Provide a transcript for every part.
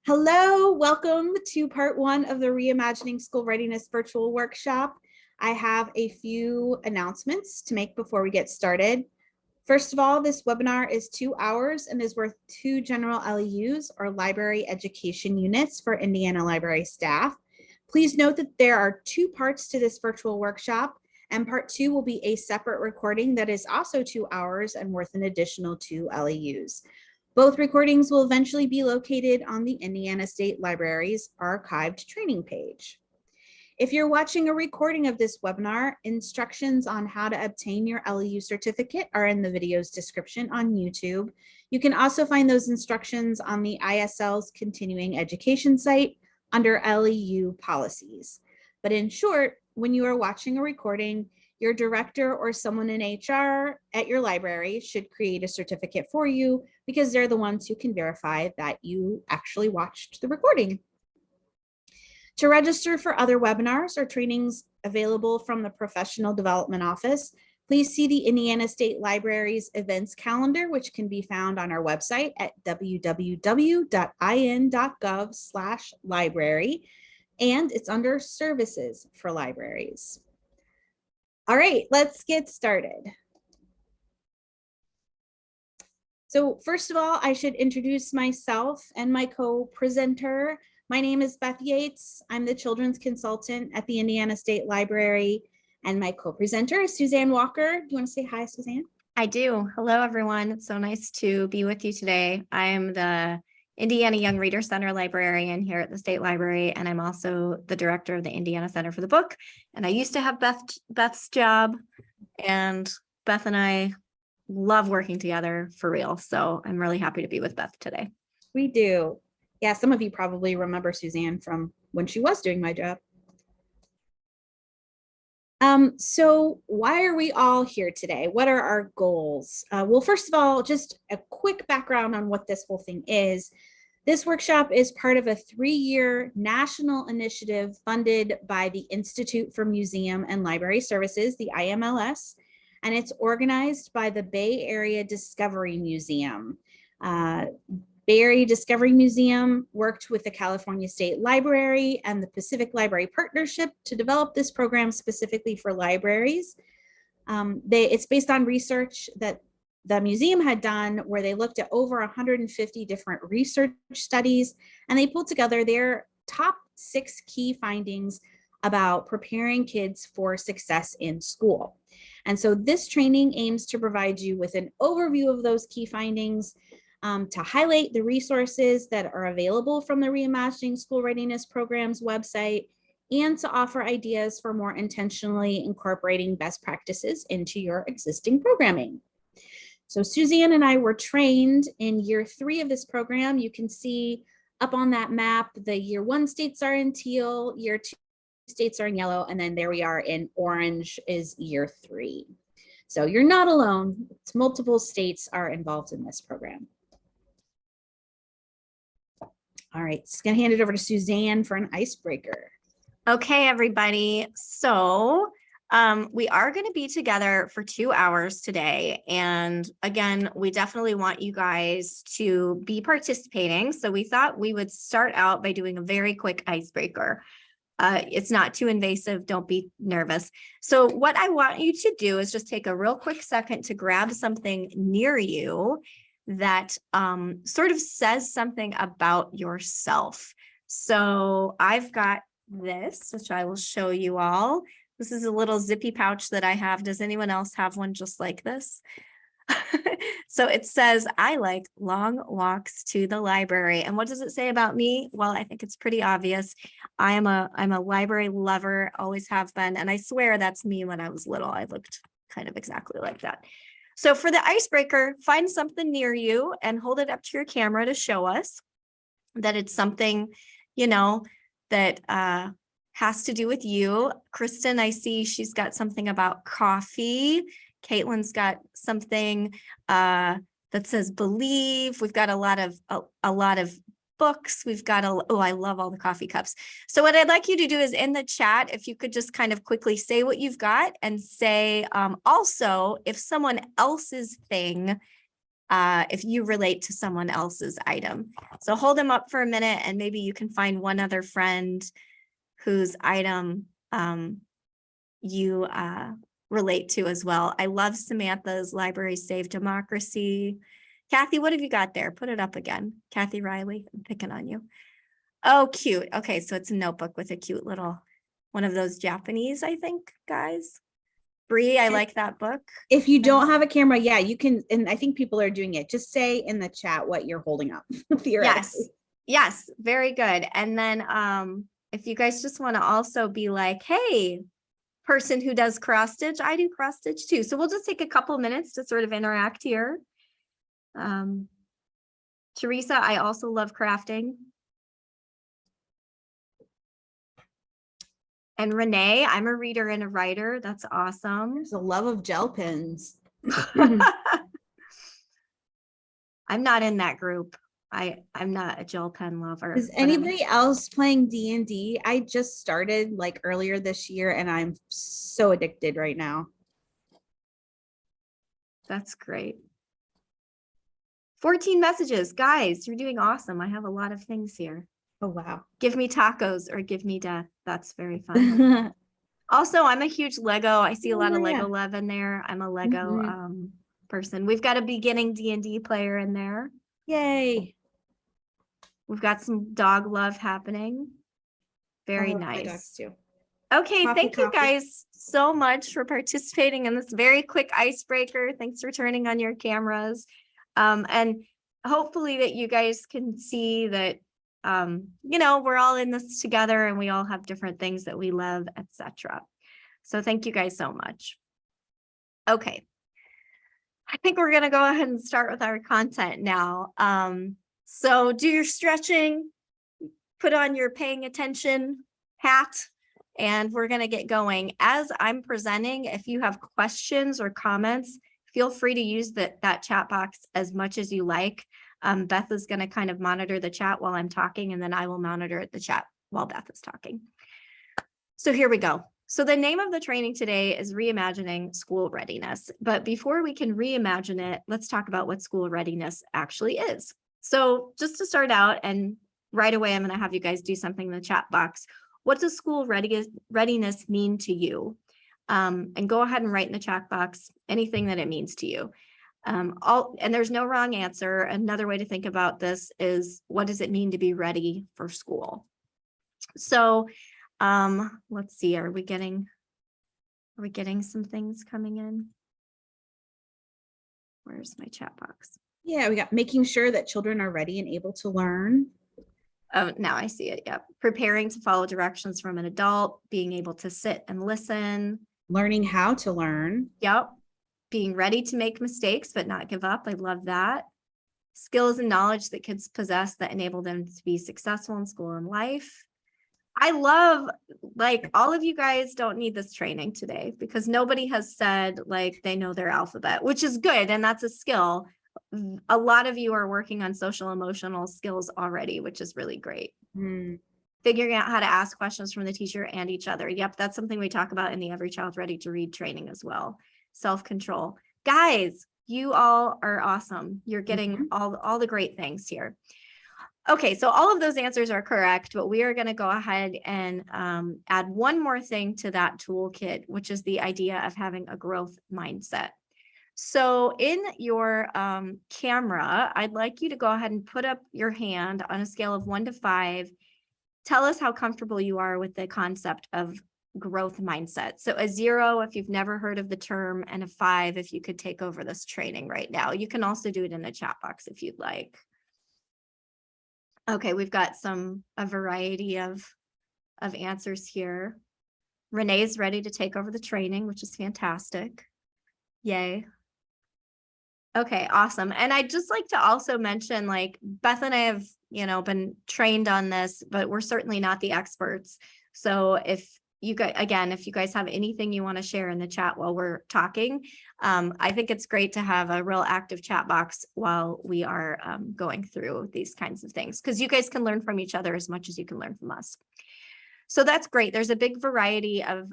Hello, welcome to part one of the Reimagining School Readiness virtual workshop. I have a few announcements to make before we get started. First of all, this webinar is 2 hours and is worth 2 general LEUs or library education units for Indiana library staff. Please note that there are 2 parts to this virtual workshop, and part 2 will be a separate recording that is also 2 hours and worth an additional 2 LEUs. Both recordings will eventually be located on the Indiana State Library's archived training page. If you're watching a recording of this webinar, instructions on how to obtain your LEU certificate are in the video's description on YouTube. You can also find those instructions on the ISL's continuing education site under LEU policies. But in short, when you are watching a recording, your director or someone in HR at your library should create a certificate for you because they're the ones who can verify that you actually watched the recording. To register for other webinars or trainings available from the Professional Development Office, please see the Indiana State Library's events calendar, which can be found on our website at www.in.gov/library, and it's under Services for Libraries. All right, let's get started. So first of all, I should introduce myself and my co-presenter. My name is Beth Yates. I'm the children's consultant at the Indiana State Library, and my co-presenter is Suzanne Walker. Do you want to say hi, Suzanne? I do. Hello, everyone. It's so nice to be with you today. I am the Indiana Young Reader Center librarian here at the State Library, and I'm also the director of the Indiana Center for the Book. And I used to have Beth's job, and Beth and I love working together for real. So I'm really happy to be with Beth today. We do. Yeah, some of you probably remember Suzanne from when she was doing my job. So why are we all here today? What are our goals? Well, first of all, just a quick background on what this whole thing is. This workshop is part of a 3-year national initiative funded by the Institute for Museum and Library Services, the IMLS, and it's organized by the Bay Area Discovery Museum. Bay Area Discovery Museum worked with the California State Library and the Pacific Library Partnership to develop this program specifically for libraries. It's based on research that the museum had done where they looked at over 150 different research studies, and they pulled together their top 6 key findings about preparing kids for success in school. And so this training aims to provide you with an overview of those key findings, to highlight the resources that are available from the Reimagining School Readiness Program's website, and to offer ideas for more intentionally incorporating best practices into your existing programming. So Suzanne and I were trained in year 3 of this program. You can see up on that map, the year 1 states are in teal, year 2 states are in yellow, and then there we are in orange is year 3. So you're not alone. It's multiple states are involved in this program. All right, just gonna hand it over to Suzanne for an icebreaker. Okay, everybody. So we are going to be together for 2 hours today. And again, we definitely want you guys to be participating. So we thought we would start out by doing a very quick icebreaker. It's not too invasive. Don't be nervous. So what I want you to do is just take a real quick second to grab something near you that sort of says something about yourself. So I've got this, which I will show you all. This is a little zippy pouch that I have. Does anyone else have one just like this? So it says, I like long walks to the library. And what does it say about me? Well, I think it's pretty obvious. I'm a library lover, always have been. And I swear that's me when I was little. I looked kind of exactly like that. So for the icebreaker, find something near you and hold it up to your camera to show us that it's something, you know, that has to do with you. Kristen, I see she's got something about coffee. Caitlin's got something that says believe. We've got a lot of books. We've got oh, I love all the coffee cups. So what I'd like you to do is in the chat, if you could just kind of quickly say what you've got and say also if someone else's thing if you relate to someone else's item. So hold them up for a minute and maybe you can find one other friend whose item you relate to as well. I love Samantha's Library Save Democracy. Kathy, what have you got there? Put it up again. Kathy Riley, I'm picking on you. Oh, cute. Okay, so it's a notebook with a cute little, one of those Japanese, I think, guys. Bree, I like that book. If you don't have a camera, yeah, you can, and I think people are doing it. Just say in the chat what you're holding up. Yes, very good. And then if you guys just want to also be like, hey, person who does cross stitch, I do cross stitch too. So we'll just take a couple minutes to sort of interact here. Teresa, I also love crafting. And Renee, I'm a reader and a writer. That's awesome. There's a love of gel pens. I'm not in that group. I'm not a gel pen lover. Is anybody else playing D&D? I just started like earlier this year and I'm so addicted right now. That's great. 14 messages. Guys, you're doing awesome. I have a lot of things here. Oh, wow. Give me tacos or give me death. That's very fun. Also, I'm a huge Lego. I see a lot of Lego love in there. I'm a Lego person. We've got a beginning D&D player in there. Yay. We've got some dog love happening. Very nice. Too. Okay, thank you guys so much for participating in this very quick icebreaker. Thanks for turning on your cameras. And hopefully that you guys can see that you know, we're all in this together and we all have different things that we love, etc. So thank you guys so much. Okay. I think we're going to go ahead and start with our content now. So do your stretching, put on your paying attention hat, and we're going to get going. As I'm presenting, if you have questions or comments, feel free to use that chat box as much as you like. Beth is going to kind of monitor the chat while I'm talking, and then I will monitor the chat while Beth is talking. So here we go. So the name of the training today is Reimagining School Readiness. But before we can reimagine it, let's talk about what school readiness actually is. So just to start out, and right away, I'm going to have you guys do something in the chat box. What does school readiness mean to you? And go ahead and write in the chat box anything that it means to you. And there's no wrong answer. Another way to think about this is, what does it mean to be ready for school? So let's see, are we getting some things coming in? Where's my chat box? Yeah, we got making sure that children are ready and able to learn. Oh, now I see it. Yep. Preparing to follow directions from an adult, being able to sit and listen. Learning how to learn. Yep. Being ready to make mistakes, but not give up. I love that. Skills and knowledge that kids possess that enable them to be successful in school and life. I love, like, all of you guys don't need this training today because nobody has said like they know their alphabet, which is good. And that's a skill. A lot of you are working on social emotional skills already, which is really great. Figuring out how to ask questions from the teacher and each other. Yep, that's something we talk about in the Every Child Ready to Read training as well. Self-control. Guys, you all are awesome. You're getting all the great things here. Okay, so all of those answers are correct, but we are going to go ahead and add one more thing to that toolkit, which is the idea of having a growth mindset. So in your camera, I'd like you to go ahead and put up your hand on a scale of 1 to 5. Tell us how comfortable you are with the concept of growth mindset. So a 0 if you've never heard of the term, and a 5 if you could take over this training right now. You can also do it in the chat box if you'd like. Okay, we've got a variety of answers here. Renee's ready to take over the training, which is fantastic. Yay. Okay, awesome. And I'd just like to also mention, like, Beth and I have, been trained on this, but we're certainly not the experts. So if you guys have anything you want to share in the chat while we're talking, I think it's great to have a real active chat box while we are going through these kinds of things, because you guys can learn from each other as much as you can learn from us. So that's great. There's a big variety of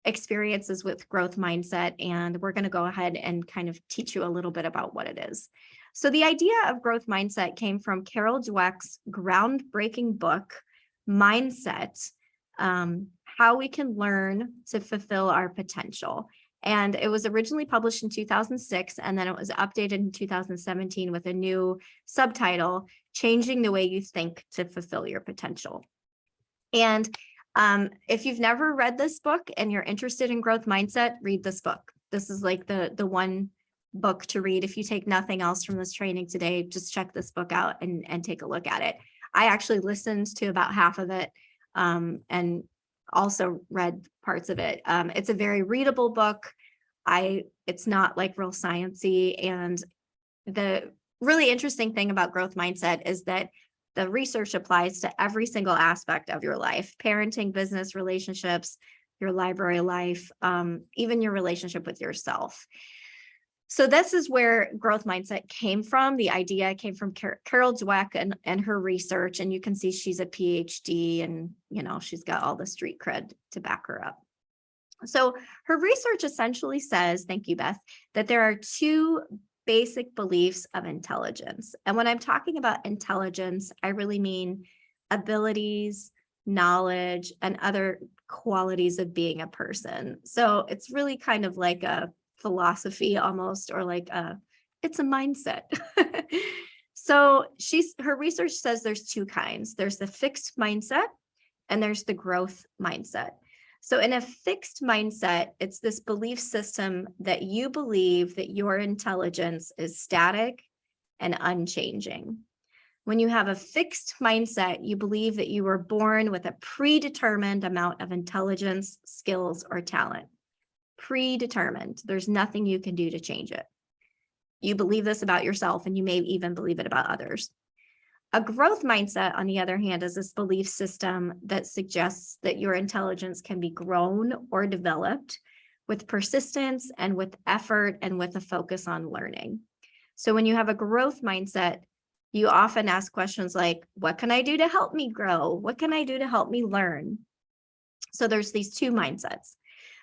experiences with growth mindset, and we're going to go ahead and kind of teach you a little bit about what it is. So the idea of growth mindset came from Carol Dweck's groundbreaking book, Mindset, How We Can Learn to Fulfill Our Potential. And it was originally published in 2006, and then it was updated in 2017 with a new subtitle, Changing the Way You Think to Fulfill Your Potential. And if you've never read this book and you're interested in growth mindset, read this book. This is like the one book to read. If you take nothing else from this training today, just check this book out and take a look at it. I actually listened to about half of it and also read parts of it. It's a very readable book. It's not like real sciencey. And the really interesting thing about growth mindset is that the research applies to every single aspect of your life: parenting, business, relationships, your library life, even your relationship with yourself. So this is where growth mindset came from. The idea came from Carol Dweck and her research. And you can see she's a PhD, and she's got all the street cred to back her up. So her research essentially says, thank you, Beth, that there are two basic beliefs of intelligence. And when I'm talking about intelligence, I really mean abilities, knowledge, and other qualities of being a person. So it's really kind of like a philosophy almost, or like it's a mindset. So her research says there's two kinds. There's the fixed mindset and there's the growth mindset. So in a fixed mindset, it's this belief system that you believe that your intelligence is static and unchanging. When you have a fixed mindset, you believe that you were born with a predetermined amount of intelligence, skills, or talent. Predetermined. There's nothing you can do to change it. You believe this about yourself, and you may even believe it about others. A growth mindset, on the other hand, is this belief system that suggests that your intelligence can be grown or developed with persistence and with effort and with a focus on learning. So when you have a growth mindset, you often ask questions like, what can I do to help me grow? What can I do to help me learn? So there's these two mindsets.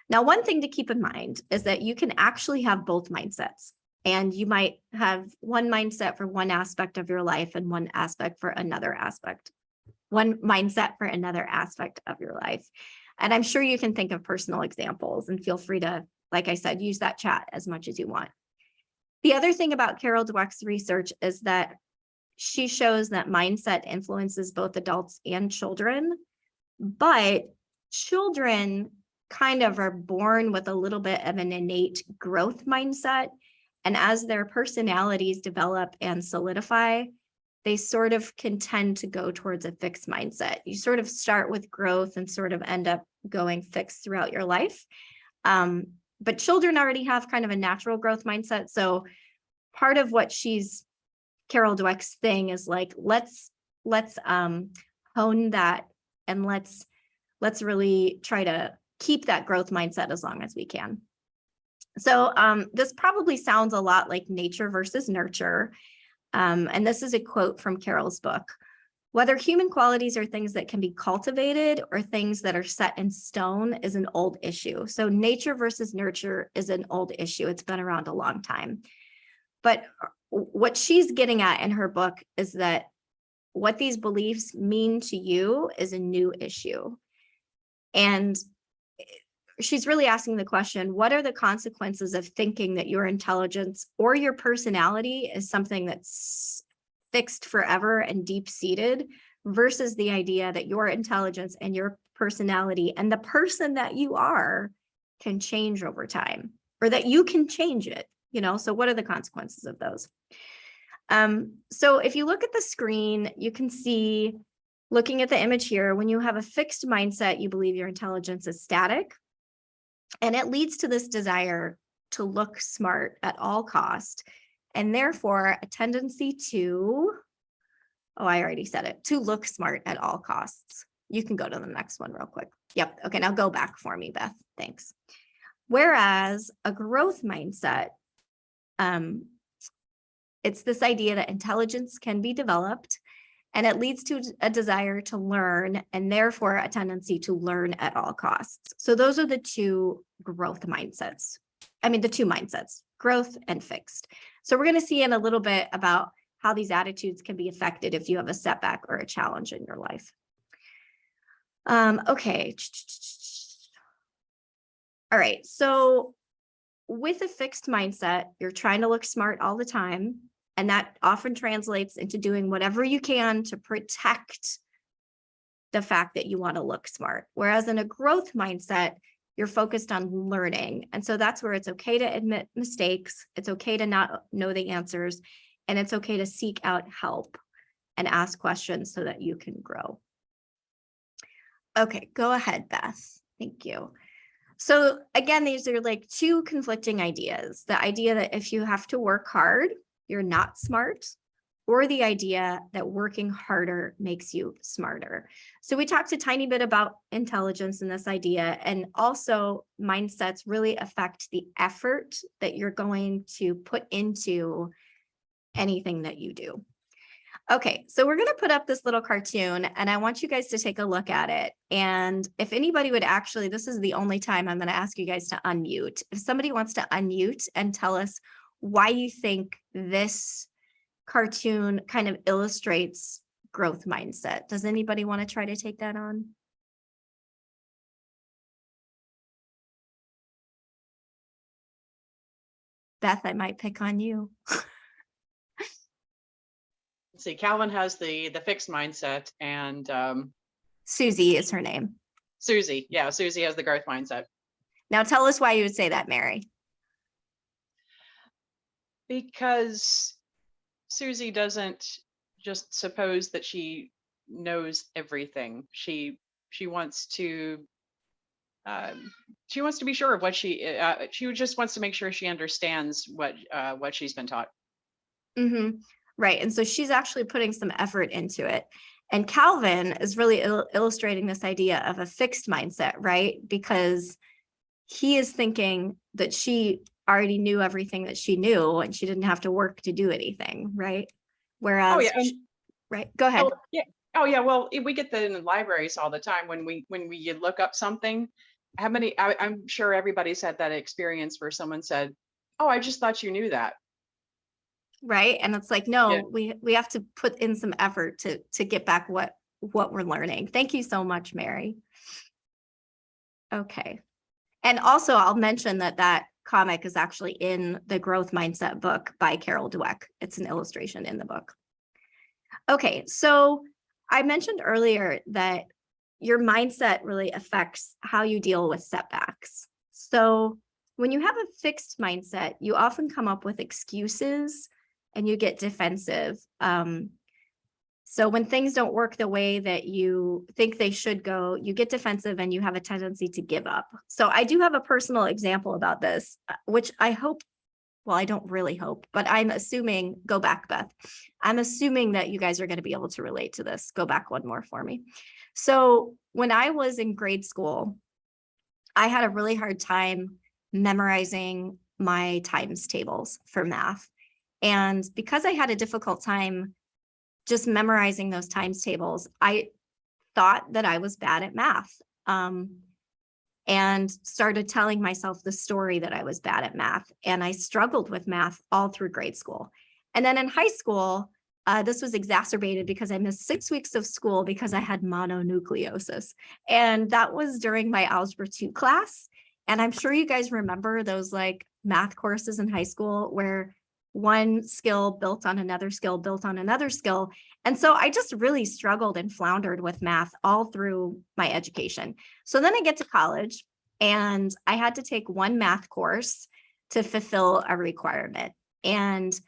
Now, one thing to keep in mind is that you can actually have both mindsets. And you might have one mindset for one aspect of your life and one aspect for another aspect, one mindset for another aspect of your life. And I'm sure you can think of personal examples, and feel free to, like I said, use that chat as much as you want. The other thing about Carol Dweck's research is that she shows that mindset influences both adults and children, but children kind of are born with a little bit of an innate growth mindset. And as their personalities develop and solidify, they sort of can tend to go towards a fixed mindset. You sort of start with growth and sort of end up going fixed throughout your life. But children already have kind of a natural growth mindset. So part of what Carol Dweck's thing is like, let's hone that, and let's really try to keep that growth mindset as long as we can. So this probably sounds a lot like nature versus nurture. And this is a quote from Carol's book. Whether human qualities are things that can be cultivated or things that are set in stone is an old issue. So nature versus nurture is an old issue. It's been around a long time. But what she's getting at in her book is that what these beliefs mean to you is a new issue. And she's really asking the question, what are the consequences of thinking that your intelligence or your personality is something that's fixed forever and deep-seated, versus the idea that your intelligence and your personality and the person that you are can change over time, or that you can change it, so what are the consequences of those? So if you look at the screen, you can see, looking at the image here, when you have a fixed mindset, you believe your intelligence is static. And it leads to this desire to look smart at all cost, and therefore a tendency to, I already said it, to look smart at all costs. You can go to the next one real quick. Yep. Okay, now go back for me, Beth. Thanks. Whereas a growth mindset, it's this idea that intelligence can be developed, And it leads to a desire to learn and therefore a tendency to learn at all costs. So those are the two growth mindsets. I mean, the two mindsets, growth and fixed. So we're going to see in a little bit about how these attitudes can be affected if you have a setback or a challenge in your life. Okay. All right. So with a fixed mindset, you're trying to look smart all the time. And that often translates into doing whatever you can to protect the fact that you want to look smart. Whereas in a growth mindset, you're focused on learning. And so that's where it's okay to admit mistakes. It's okay to not know the answers. And it's okay to seek out help and ask questions so that you can grow. Okay, go ahead, Beth. Thank you. So again, these are like two conflicting ideas. The idea that if you have to work hard, you're not smart, or the idea that working harder makes you smarter. So we talked a tiny bit about intelligence in this idea, and also mindsets really affect the effort that you're going to put into anything that you do. Okay, so we're going to put up this little cartoon, and I want you guys to take a look at it. And if anybody would actually, this is the only time I'm going to ask you guys to unmute. If somebody wants to unmute and tell us why you think this cartoon kind of illustrates growth mindset. Does anybody want to try to take that on? Beth, I might pick on you. Let's see, Calvin has the fixed mindset, and Susie is her name. Susie has the growth mindset. Now tell us why you would say that, Mary. Because Susie doesn't just suppose that she knows everything. She wants to be sure of what she just wants to make sure she understands what she's been taught. Mm-hmm. Right. And so she's actually putting some effort into it. And Calvin is really illustrating this idea of a fixed mindset, right? Because he is thinking that she already knew everything that she knew and she didn't have to work to do anything, right? Whereas, right, go ahead. Oh yeah. Well, we get that in the libraries all the time when we look up something. How many? I'm sure everybody's had that experience where someone said, "Oh, I just thought you knew that." Right, and it's like, no, we have to put in some effort to get back what we're learning. Thank you so much, Mary. Okay, and also I'll mention that comic is actually in the Growth Mindset book by Carol Dweck. It's an illustration in the book. Okay, so I mentioned earlier that your mindset really affects how you deal with setbacks. So when you have a fixed mindset, you often come up with excuses and you get defensive. So when things don't work the way that you think they should go, you get defensive and you have a tendency to give up. So I do have a personal example about this, which I hope, well, I don't really hope, but I'm assuming, go back, Beth. I'm assuming that you guys are going to be able to relate to this. Go back one more for me. So when I was in grade school, I had a really hard time memorizing my times tables for math. And because I had a difficult time just memorizing those times tables, I thought that I was bad at math, and started telling myself the story that I was bad at math. And I struggled with math all through grade school. And then in high school, this was exacerbated because I missed 6 weeks of school because I had mononucleosis. And that was during my Algebra 2 class. And I'm sure you guys remember those like math courses in high school where one skill built on another skill, built on another skill. And so I just really struggled and floundered with math all through my education. So then I get to college and I had to take one math course to fulfill a requirement. And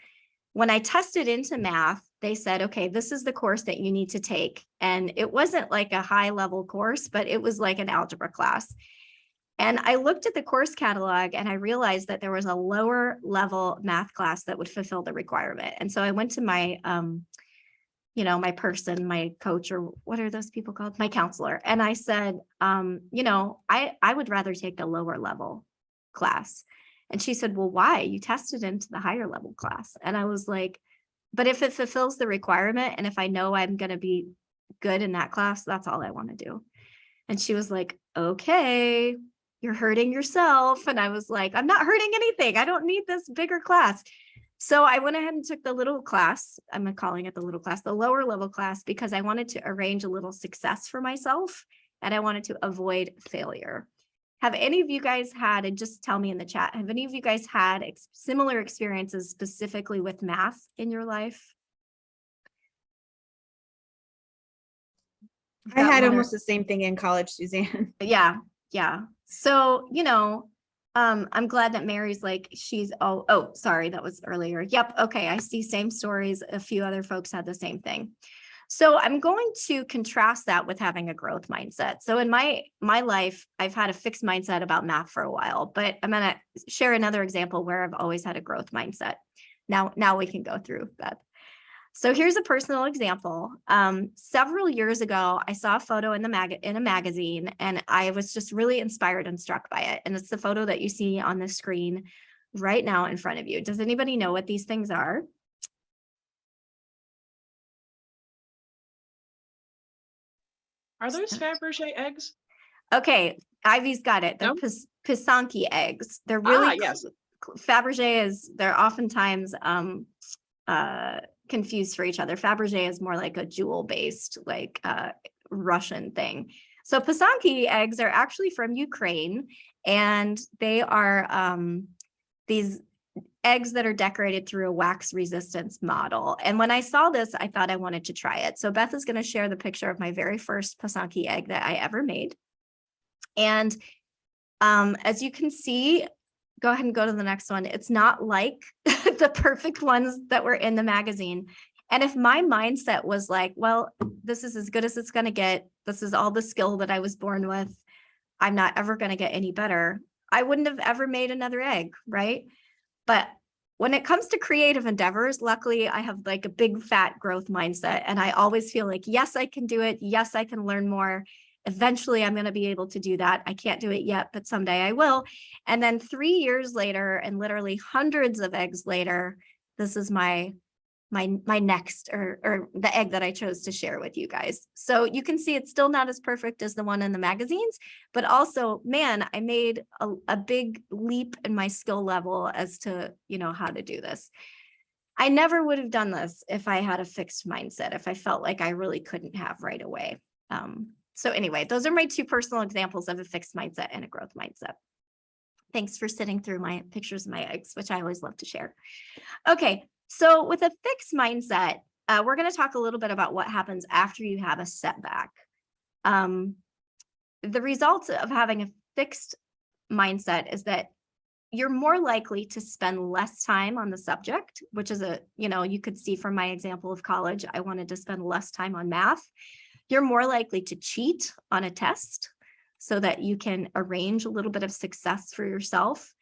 when I tested into math, they said, okay, this is the course that you need to take. And it wasn't like a high level course, but it was like an algebra class. And I looked at the course catalog and I realized that there was a lower level math class that would fulfill the requirement. And so I went to my, my person, my coach, or what are those people called? My counselor. And I said, I would rather take the lower level class. And she said, well, why? You tested into the higher level class. And I was like, But if it fulfills the requirement, and if I know I'm going to be good in that class, that's all I want to do. And she was like, okay, you're hurting yourself. And I was like, I'm not hurting anything. I don't need this bigger class. So I went ahead and took the little class. I'm calling it the little class, the lower level class, because I wanted to arrange a little success for myself and I wanted to avoid failure. Have any of you guys had, and just tell me in the chat, have any of you guys had similar experiences specifically with math in your life? I had almost the same thing in college, Suzanne. Yeah. So, I'm glad that Mary's like, oh, sorry, that was earlier. Yep. Okay. I see same stories. A few other folks had the same thing. So I'm going to contrast that with having a growth mindset. So in my life, I've had a fixed mindset about math for a while, but I'm going to share another example where I've always had a growth mindset. Now we can go through that. So here's a personal example. Several years ago, I saw a photo in a magazine, and I was just really inspired and struck by it. And it's the photo that you see on the screen right now in front of you. Does anybody know what these things are? Are those Fabergé eggs? Okay, Ivy's got it. They're No? Pisanki eggs. They're really yes. Fabergé they're oftentimes confused for each other. Fabergé is more like a jewel-based, like Russian thing. So Pisanki eggs are actually from Ukraine, and they are these eggs that are decorated through a wax resistance model. And when I saw this, I thought I wanted to try it. So Beth is going to share the picture of my very first Pisanki egg that I ever made. And as you can see, go ahead and go to the next one. It's not like the perfect ones that were in the magazine. And if my mindset was like, well, this is as good as it's going to get, this is all the skill that I was born with, I'm not ever going to get any better, I wouldn't have ever made another egg, right? But when it comes to creative endeavors, luckily I have like a big fat growth mindset, and I always feel like, yes, I can do it. Yes, I can learn more. Eventually I'm going to be able to do that. I can't do it yet, but someday I will. And then 3 years later, and literally hundreds of eggs later, this is my next, or the egg that I chose to share with you guys. So you can see it's still not as perfect as the one in the magazines, but also, man, I made a big leap in my skill level as to, how to do this. I never would have done this if I had a fixed mindset, if I felt like I really couldn't have right away. So anyway, those are my two personal examples of a fixed mindset and a growth mindset. Thanks for sitting through my pictures of my eggs, which I always love to share. Okay. So with a fixed mindset, we're going to talk a little bit about what happens after you have a setback. The results of having a fixed mindset is that you're more likely to spend less time on the subject, which is you could see from my example of college, I wanted to spend less time on math. You're more likely to cheat on a test so that you can arrange a little bit of success for yourself.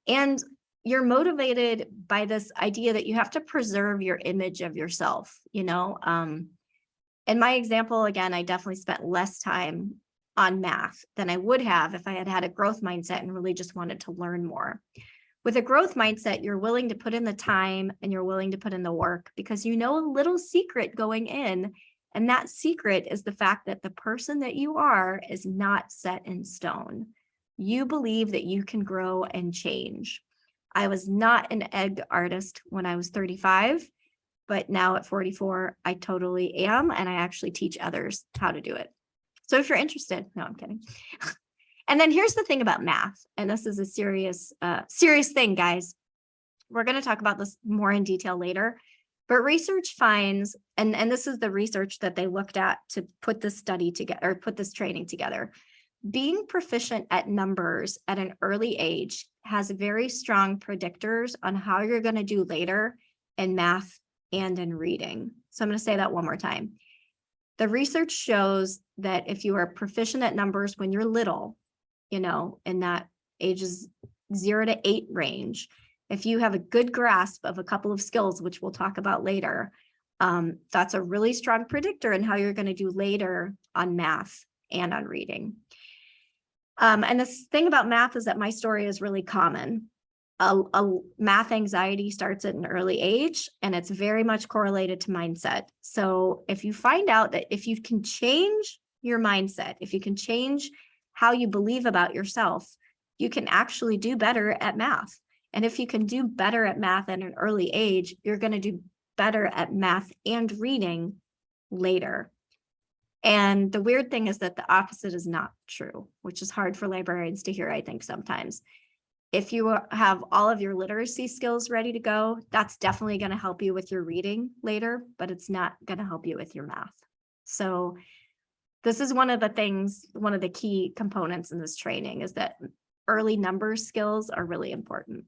And you're motivated by this idea that you have to preserve your image of yourself, In my example, again, I definitely spent less time on math than I would have if I had had a growth mindset and really just wanted to learn more. With a growth mindset, you're willing to put in the time and you're willing to put in the work because you know a little secret going in. And that secret is the fact that the person that you are is not set in stone. You believe that you can grow and change. I was not an egg artist when I was 35, but now at 44, I totally am. And I actually teach others how to do it. So if you're interested, no, I'm kidding. And then here's the thing about math. And this is a serious thing, guys. We're going to talk about this more in detail later. But research finds, and this is the research that they looked at to put this study together, or put this training together. Being proficient at numbers at an early age has very strong predictors on how you're going to do later in math and in reading. So I'm going to say that one more time. The research shows that if you are proficient at numbers when you're little, in that ages 0 to 8 range, if you have a good grasp of a couple of skills, which we'll talk about later, that's a really strong predictor in how you're going to do later on math and on reading. And this thing about math is that my story is really common. math anxiety starts at an early age, and it's very much correlated to mindset. So if you find out that if you can change your mindset, if you can change how you believe about yourself, you can actually do better at math. And if you can do better at math at an early age, you're going to do better at math and reading later. And the weird thing is that the opposite is not true, which is hard for librarians to hear, I think, sometimes. If you have all of your literacy skills ready to go, that's definitely going to help you with your reading later, but it's not going to help you with your math. So this is one of the things, one of the key components in this training is that early numbers skills are really important.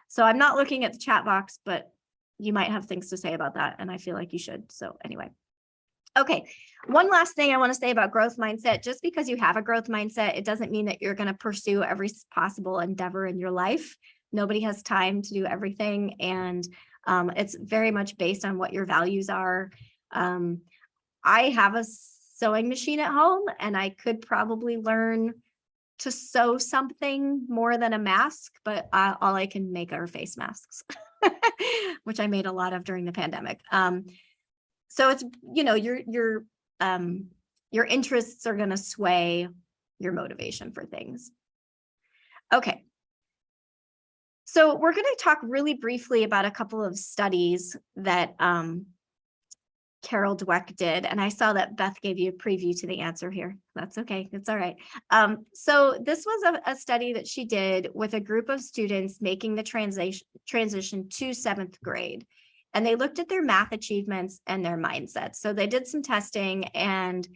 So I'm not looking at the chat box, but you might have things to say about that, and I feel like you should. So anyway. Okay, one last thing I want to say about growth mindset. Just because you have a growth mindset, it doesn't mean that you're going to pursue every possible endeavor in your life. Nobody has time to do everything, and it's very much based on what your values are. I have a sewing machine at home, and I could probably learn to sew something more than a mask, but all I can make are face masks, which I made a lot of during the pandemic. So it's, you know, your interests are going to sway your motivation for things. Okay. So we're going to talk really briefly about a couple of studies that Carol Dweck did. And I saw that Beth gave you a preview to the answer here. That's okay. It's all right. So this was a study that she did with a group of students making the transition to seventh grade. And they looked at their math achievements and their mindset. So they did some testing and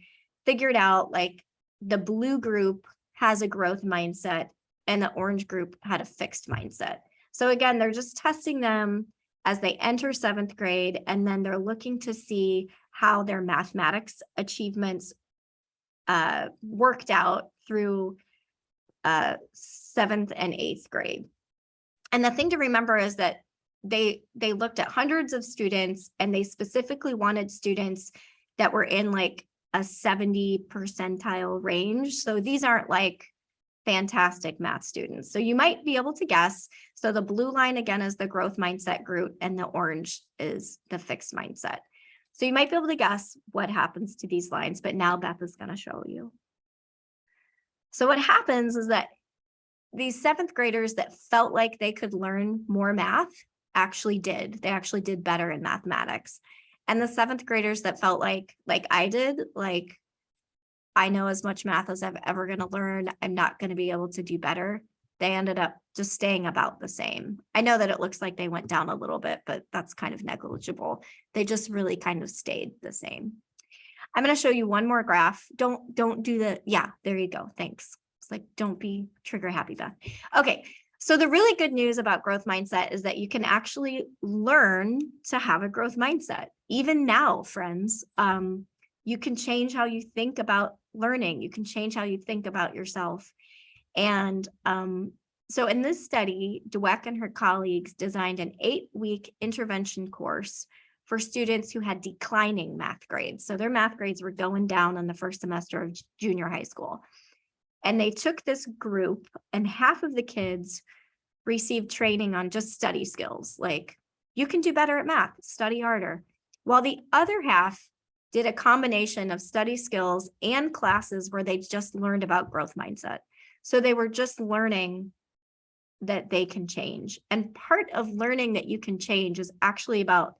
figured out like the blue group has a growth mindset and the orange group had a fixed mindset. So again, they're just testing them as they enter seventh grade, and then they're looking to see how their mathematics achievements worked out through seventh and eighth grade. And the thing to remember is that they looked at hundreds of students, and they specifically wanted students that were in like a 70 percentile range. So these aren't like fantastic math students. So you might be able to guess. So the blue line again is the growth mindset group, and the orange is the fixed mindset. So you might be able to guess what happens to these lines, but now Beth is going to show you. So what happens is that these seventh graders that felt like they could learn more math actually did. They actually did better in mathematics. And the seventh graders that felt like I did, like I know as much math as I'm ever going to learn, I'm not going to be able to do better, they ended up just staying about the same. I know that it looks like they went down a little bit, but that's kind of negligible. They just really kind of stayed the same. I'm going to show you one more graph. Don't do the, yeah, there you go. Thanks. It's like, don't be trigger happy, Beth. Okay. So the really good news about growth mindset is that you can actually learn to have a growth mindset. Even now, friends, you can change how you think about learning. You can change how you think about yourself. And so in this study, Dweck and her colleagues designed an 8-week intervention course for students who had declining math grades. So their math grades were going down in the first semester of junior high school. And they took this group, and half of the kids received training on just study skills. Like, you can do better at math, study harder. While the other half did a combination of study skills and classes where they just learned about growth mindset. So they were just learning that they can change. And part of learning that you can change is actually about,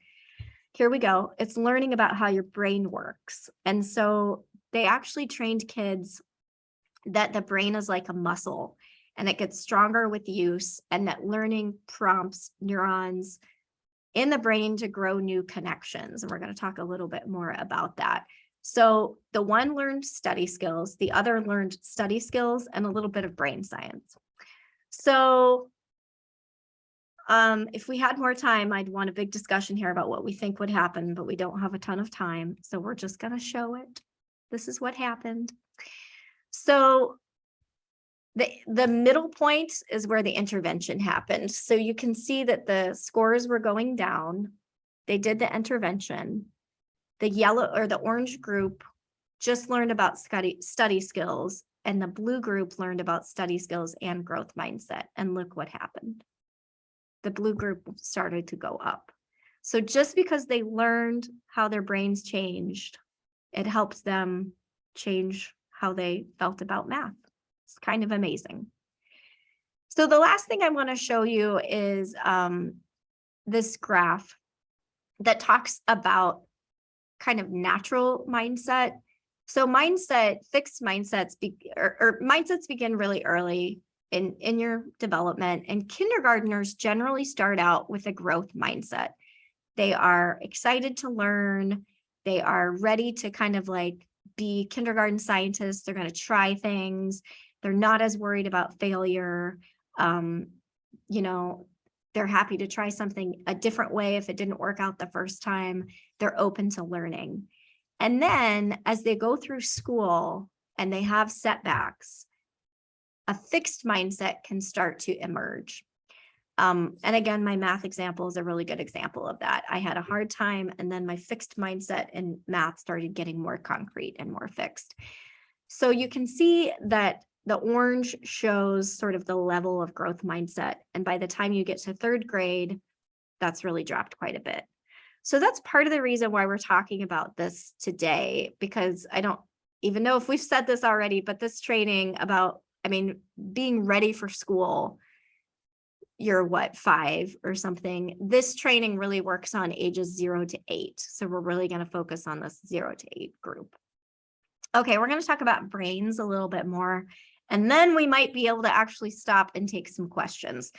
here we go, it's learning about how your brain works. And so they actually trained kids that the brain is like a muscle, and it gets stronger with use, and that learning prompts neurons in the brain to grow new connections. And we're going to talk a little bit more about that. So the one learned study skills, the other learned study skills and a little bit of brain science. So if we had more time, I'd want a big discussion here about what we think would happen, but we don't have a ton of time. So we're just going to show it. This is what happened. So the middle point is where the intervention happened. So you can see that the scores were going down. They did the intervention. The yellow or the orange group just learned about study skills, and the blue group learned about study skills and growth mindset. And look what happened. the blue group started to go up. So just because they learned how their brains changed, it helped them change how they felt about math. It's kind of amazing. So the last thing I want to show you is this graph that talks about kind of natural mindset. So fixed mindsets, mindsets begin really early in your development, and kindergartners generally start out with a growth mindset. They are excited to learn. They are ready to kind of like be kindergarten scientists. They're going to try things. They're not as worried about failure. They're happy to try something a different way if it didn't work out the first time. They're open to learning. And then as they go through school and they have setbacks, a fixed mindset can start to emerge. And again, my math example is a really good example of that. I had a hard time, and then my fixed mindset in math started getting more concrete and more fixed. So you can see that the orange shows sort of the level of growth mindset. And by the time you get to third grade, that's really dropped quite a bit. So that's part of the reason why we're talking about this today, because I don't even know if we've said this already, but this training about, being ready for school, you're 5 or something. This training really works on ages 0 to 8. So we're really going to focus on this 0 to 8 group. Okay, we're going to talk about brains a little bit more, and then we might be able to actually stop and take some questions.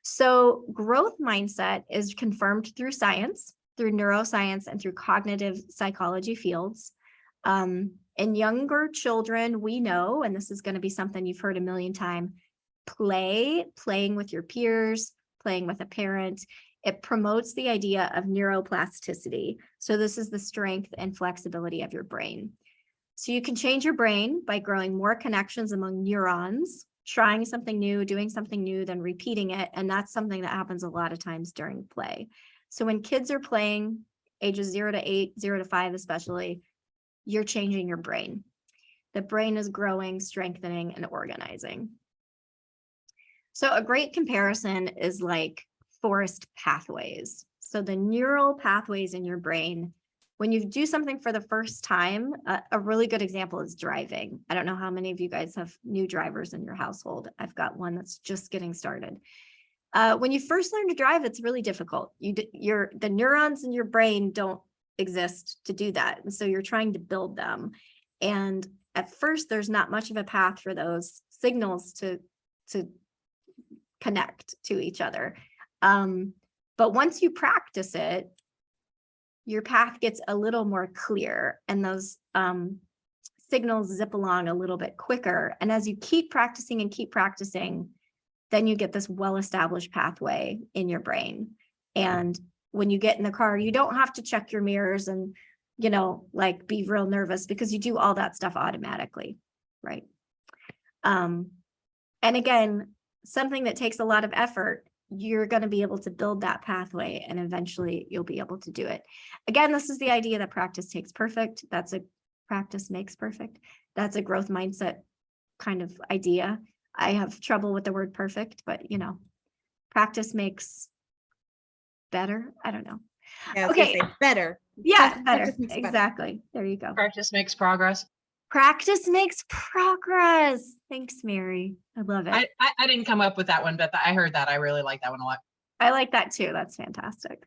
So growth mindset is confirmed through science, through neuroscience, and through cognitive psychology fields. In younger children, we know, and this is going to be something you've heard a million times, playing with your peers, playing with a parent, it promotes the idea of neuroplasticity. So this is the strength and flexibility of your brain. So you can change your brain by growing more connections among neurons, trying something new, doing something new, then repeating it. And that's something that happens a lot of times during play. So when kids are playing, ages 0 to 8, 0 to 5 especially, you're changing your brain. The brain is growing, strengthening, and organizing. So a great comparison is like forest pathways. So the neural pathways in your brain, when you do something for the first time, a really good example is driving. I don't know how many of you guys have new drivers in your household. I've got one that's just getting started. When you first learn to drive, it's really difficult. The neurons in your brain don't exist to do that. And so you're trying to build them. And at first, there's not much of a path for those signals to connect to each other. But once you practice it, your path gets a little more clear, and those signals zip along a little bit quicker. And as you keep practicing, then you get this well-established pathway in your brain. And when you get in the car, you don't have to check your mirrors and, be real nervous, because you do all that stuff automatically, right? And again, something that takes a lot of effort, you're going to be able to build that pathway, and eventually you'll be able to do it. Again, this is the idea that practice takes perfect. Practice makes perfect. That's a growth mindset kind of idea. I have trouble with the word perfect, but practice makes better. I don't know. Yeah, okay. Better. Yeah, better. Exactly. There you go. Practice makes progress. Practice makes progress. Thanks, Mary. I love it. I didn't come up with that one, but I heard that. I really like that one a lot. I like that too. That's fantastic.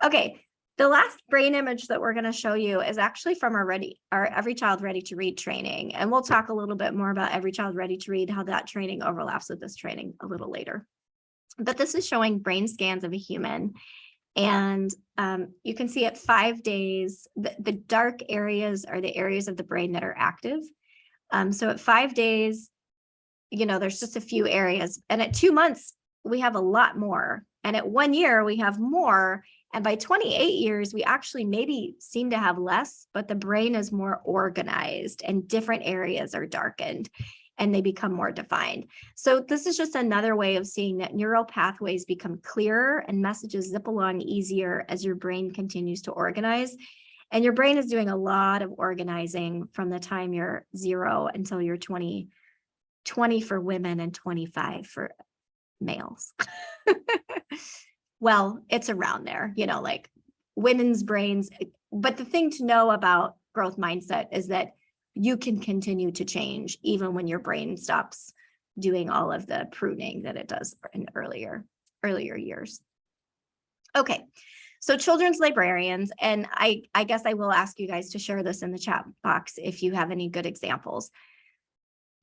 Okay. The last brain image that we're going to show you is actually from our Every Child Ready to Read training. And we'll talk a little bit more about Every Child Ready to Read, how that training overlaps with this training a little later. But this is showing brain scans of a human. And you can see at 5 days, the dark areas are the areas of the brain that are active. So at 5 days, there's just a few areas. And at 2 months, we have a lot more. And at 1 year, we have more. And by 28 years, we actually maybe seem to have less, but the brain is more organized and different areas are darkened and they become more defined. So this is just another way of seeing that neural pathways become clearer and messages zip along easier as your brain continues to organize. And your brain is doing a lot of organizing from the time you're 0 until you're 20 for women and 25 for males. Well, it's around there, you know, like women's brains. But the thing to know about growth mindset is that you can continue to change even when your brain stops doing all of the pruning that it does in earlier years. Okay, so children's librarians, and I guess I will ask you guys to share this in the chat box if you have any good examples.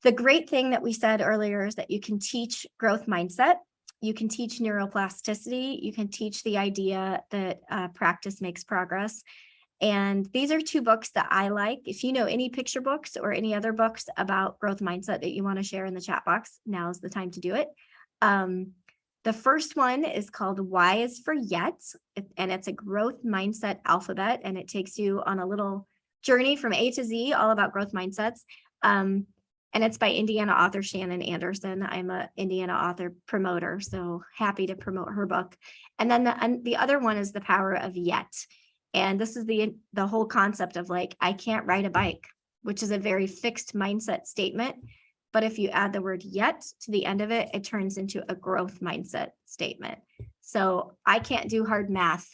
The great thing that we said earlier is that you can teach growth mindset, you can teach neuroplasticity, you can teach the idea that practice makes progress. And these are two books that I like. If you know any picture books or any other books about growth mindset that you want to share in the chat box, now's the time to do it. The first one is called Y is for Yet, and it's a growth mindset alphabet, and it takes you on a little journey from A to Z, all about growth mindsets. And it's by Indiana author Shannon Anderson. I'm an Indiana author promoter, so happy to promote her book. And then the other one is The Power of Yet. And this is the whole concept of like, I can't ride a bike, which is a very fixed mindset statement. But if you add the word yet to the end of it, it turns into a growth mindset statement. So I can't do hard math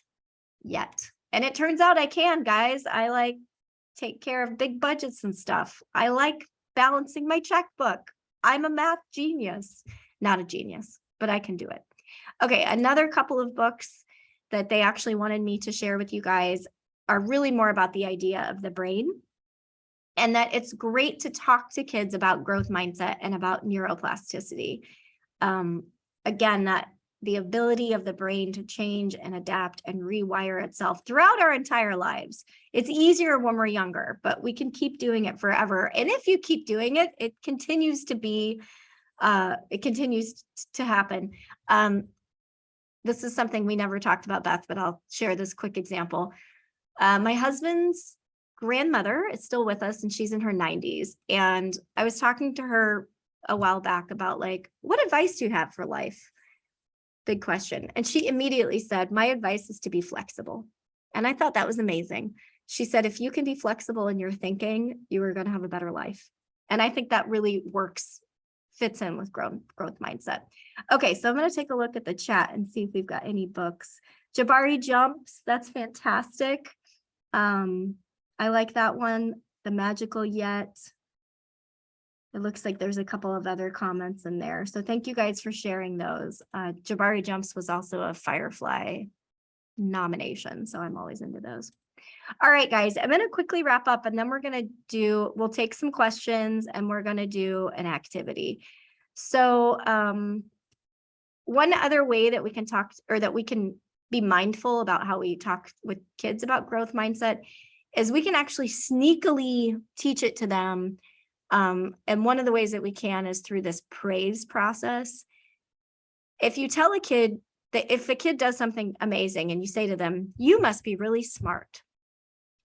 yet. And it turns out I can, guys. I like take care of big budgets and stuff. I like balancing my checkbook. I'm a math genius, not a genius, but I can do it. Okay, another couple of books that they actually wanted me to share with you guys are really more about the idea of the brain, and that it's great to talk to kids about growth mindset and about neuroplasticity. Again, that the ability of the brain to change and adapt and rewire itself throughout our entire lives. It's easier when we're younger, but we can keep doing it forever. And if you keep doing it, it continues to be, it continues to happen. This is something we never talked about, Beth, but I'll share this quick example. My husband's grandmother is still with us and she's in her 90s. And I was talking to her a while back about like, what advice do you have for life? Big question. And she immediately said, my advice is to be flexible. And I thought that was amazing. She said, if you can be flexible in your thinking, you are going to have a better life. And I think that really fits in with growth mindset. Okay, so I'm going to take a look at the chat and see if we've got any books. Jabari Jumps, that's fantastic. I like that one. The Magical Yet. It looks like there's a couple of other comments in there. So thank you guys for sharing those. Jabari Jumps was also a Firefly nomination, so I'm always into those. All right, guys, I'm going to quickly wrap up and then we'll take some questions and we're going to do an activity. So one other way that we can talk, or that we can be mindful about how we talk with kids about growth mindset, is we can actually sneakily teach it to them. And one of the ways that we can is through this praise process. If you tell a kid that if a kid does something amazing and you say to them, you must be really smart,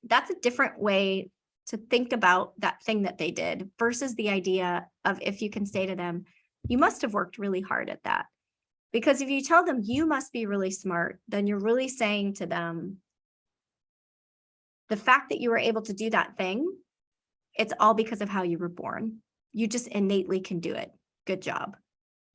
that's a different way to think about that thing that they did versus the idea of if you can say to them, you must have worked really hard at that. Because if you tell them you must be really smart, then you're really saying to them, the fact that you were able to do that thing, it's all because of how you were born. You just innately can do it. Good job.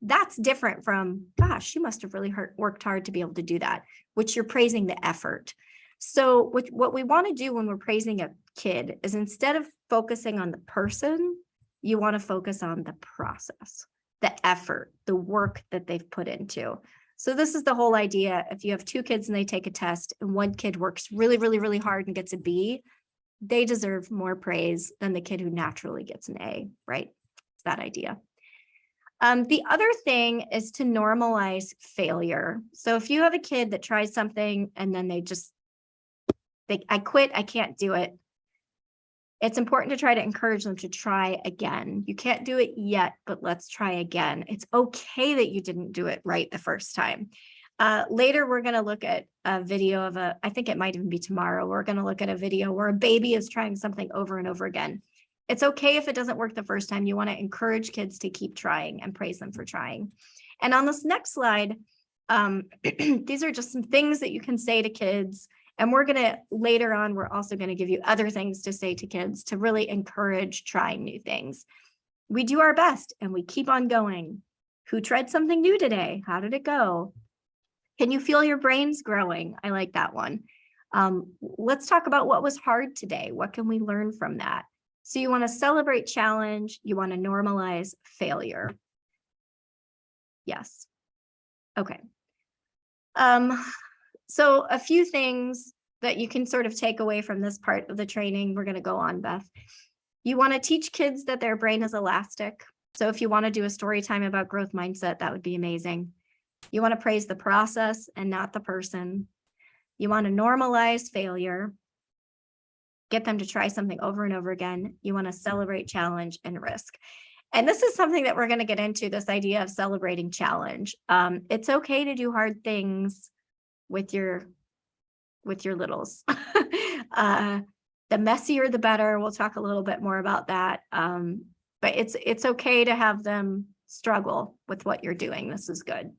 That's different from, gosh, you must have really worked hard to be able to do that, which you're praising the effort. So what we want to do when we're praising a kid is instead of focusing on the person, you want to focus on the process, the effort, the work that they've put into. So this is the whole idea. If you have two kids and they take a test and one kid works really, really, really hard and gets a B, they deserve more praise than the kid who naturally gets an A, right? It's that idea. The other thing is to normalize failure. So if you have a kid that tries something and then I quit, I can't do it. It's important to try to encourage them to try again. You can't do it yet, but let's try again. It's okay that you didn't do it right the first time. Later, we're going to look at a video of I think it might even be tomorrow. We're going to look at a video where a baby is trying something over and over again. It's okay if it doesn't work the first time. You want to encourage kids to keep trying and praise them for trying. And on this next slide, these are just some things that you can say to kids. And later on, we're also going to give you other things to say to kids to really encourage trying new things. We do our best and we keep on going. Who tried something new today? How did it go? Can you feel your brains growing? I like that one. Let's talk about what was hard today. What can we learn from that? So you want to celebrate challenge. You want to normalize failure. Yes. Okay. So a few things that you can sort of take away from this part of the training. We're going to go on, Beth. You want to teach kids that their brain is elastic. So if you want to do a story time about growth mindset, that would be amazing. You want to praise the process and not the person. You want to normalize failure. Get them to try something over and over again. You want to celebrate challenge and risk. And this is something that we're going to get into, this idea of celebrating challenge. It's okay to do hard things with your littles. The messier, the better. We'll talk a little bit more about that. But it's okay to have them struggle with what you're doing. This is good.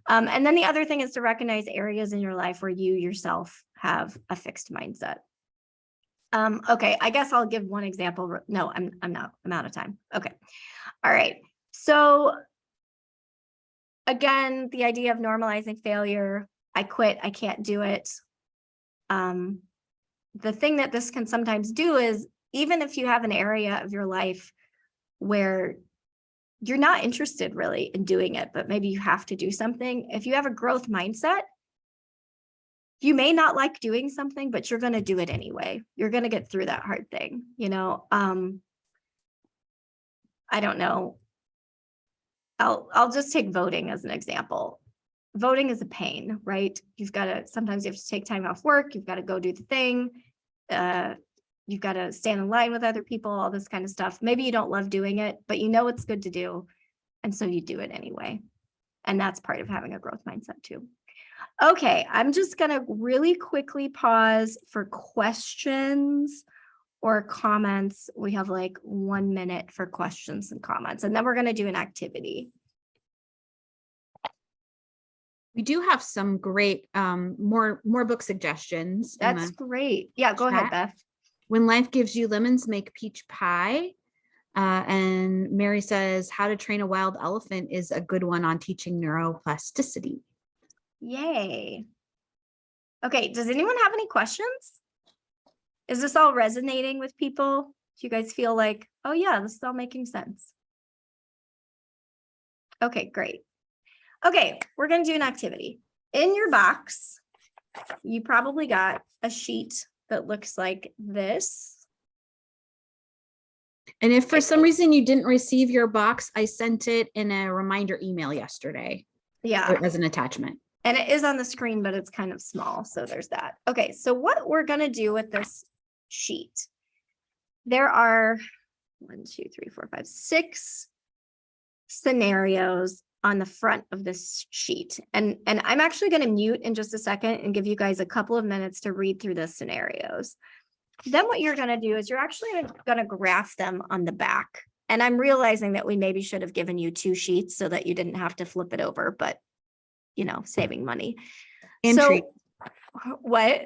And then the other thing is to recognize areas in your life where you yourself have a fixed mindset. Okay, I guess I'll give one example. No, I'm not. I'm out of time. Okay. All right. So again, the idea of normalizing failure. I quit. I can't do it. The thing that this can sometimes do is, even if you have an area of your life where you're not interested really in doing it, but maybe you have to do something. If you have a growth mindset, you may not like doing something, but you're going to do it anyway. You're going to get through that hard thing. I don't know. I'll just take voting as an example. Voting is a pain, right? Sometimes you have to take time off work. You've got to go do the thing. You've got to stand in line with other people, all this kind of stuff. Maybe you don't love doing it, but you know it's good to do. And so you do it anyway. And that's part of having a growth mindset too. Okay, I'm just going to really quickly pause for questions or comments. We have like 1 minute for questions and comments, and then we're going to do an activity. We do have some great more book suggestions. That's great. Yeah, go ahead, Beth. When Life Gives You Lemons, Make Peach Pie. And Mary says, How to Train a Wild Elephant is a good one on teaching neuroplasticity. Yay. Okay, does anyone have any questions? Is this all resonating with people? Do you guys feel like, oh yeah, this is all making sense? Okay, great. Okay, we're going to do an activity. In your box, you probably got a sheet that looks like this. And if for some reason you didn't receive your box, I sent it in a reminder email yesterday. Yeah. As an attachment. And it is on the screen, but it's kind of small. So there's that. Okay, so what we're going to do with this sheet, there are 6 scenarios on the front of this sheet. And I'm actually going to mute in just a second and give you guys a couple of minutes to read through the scenarios. Then what you're going to do is you're actually going to graph them on the back. And I'm realizing that we maybe should have given you 2 sheets so that you didn't have to flip it over, but saving money. And so trees. What?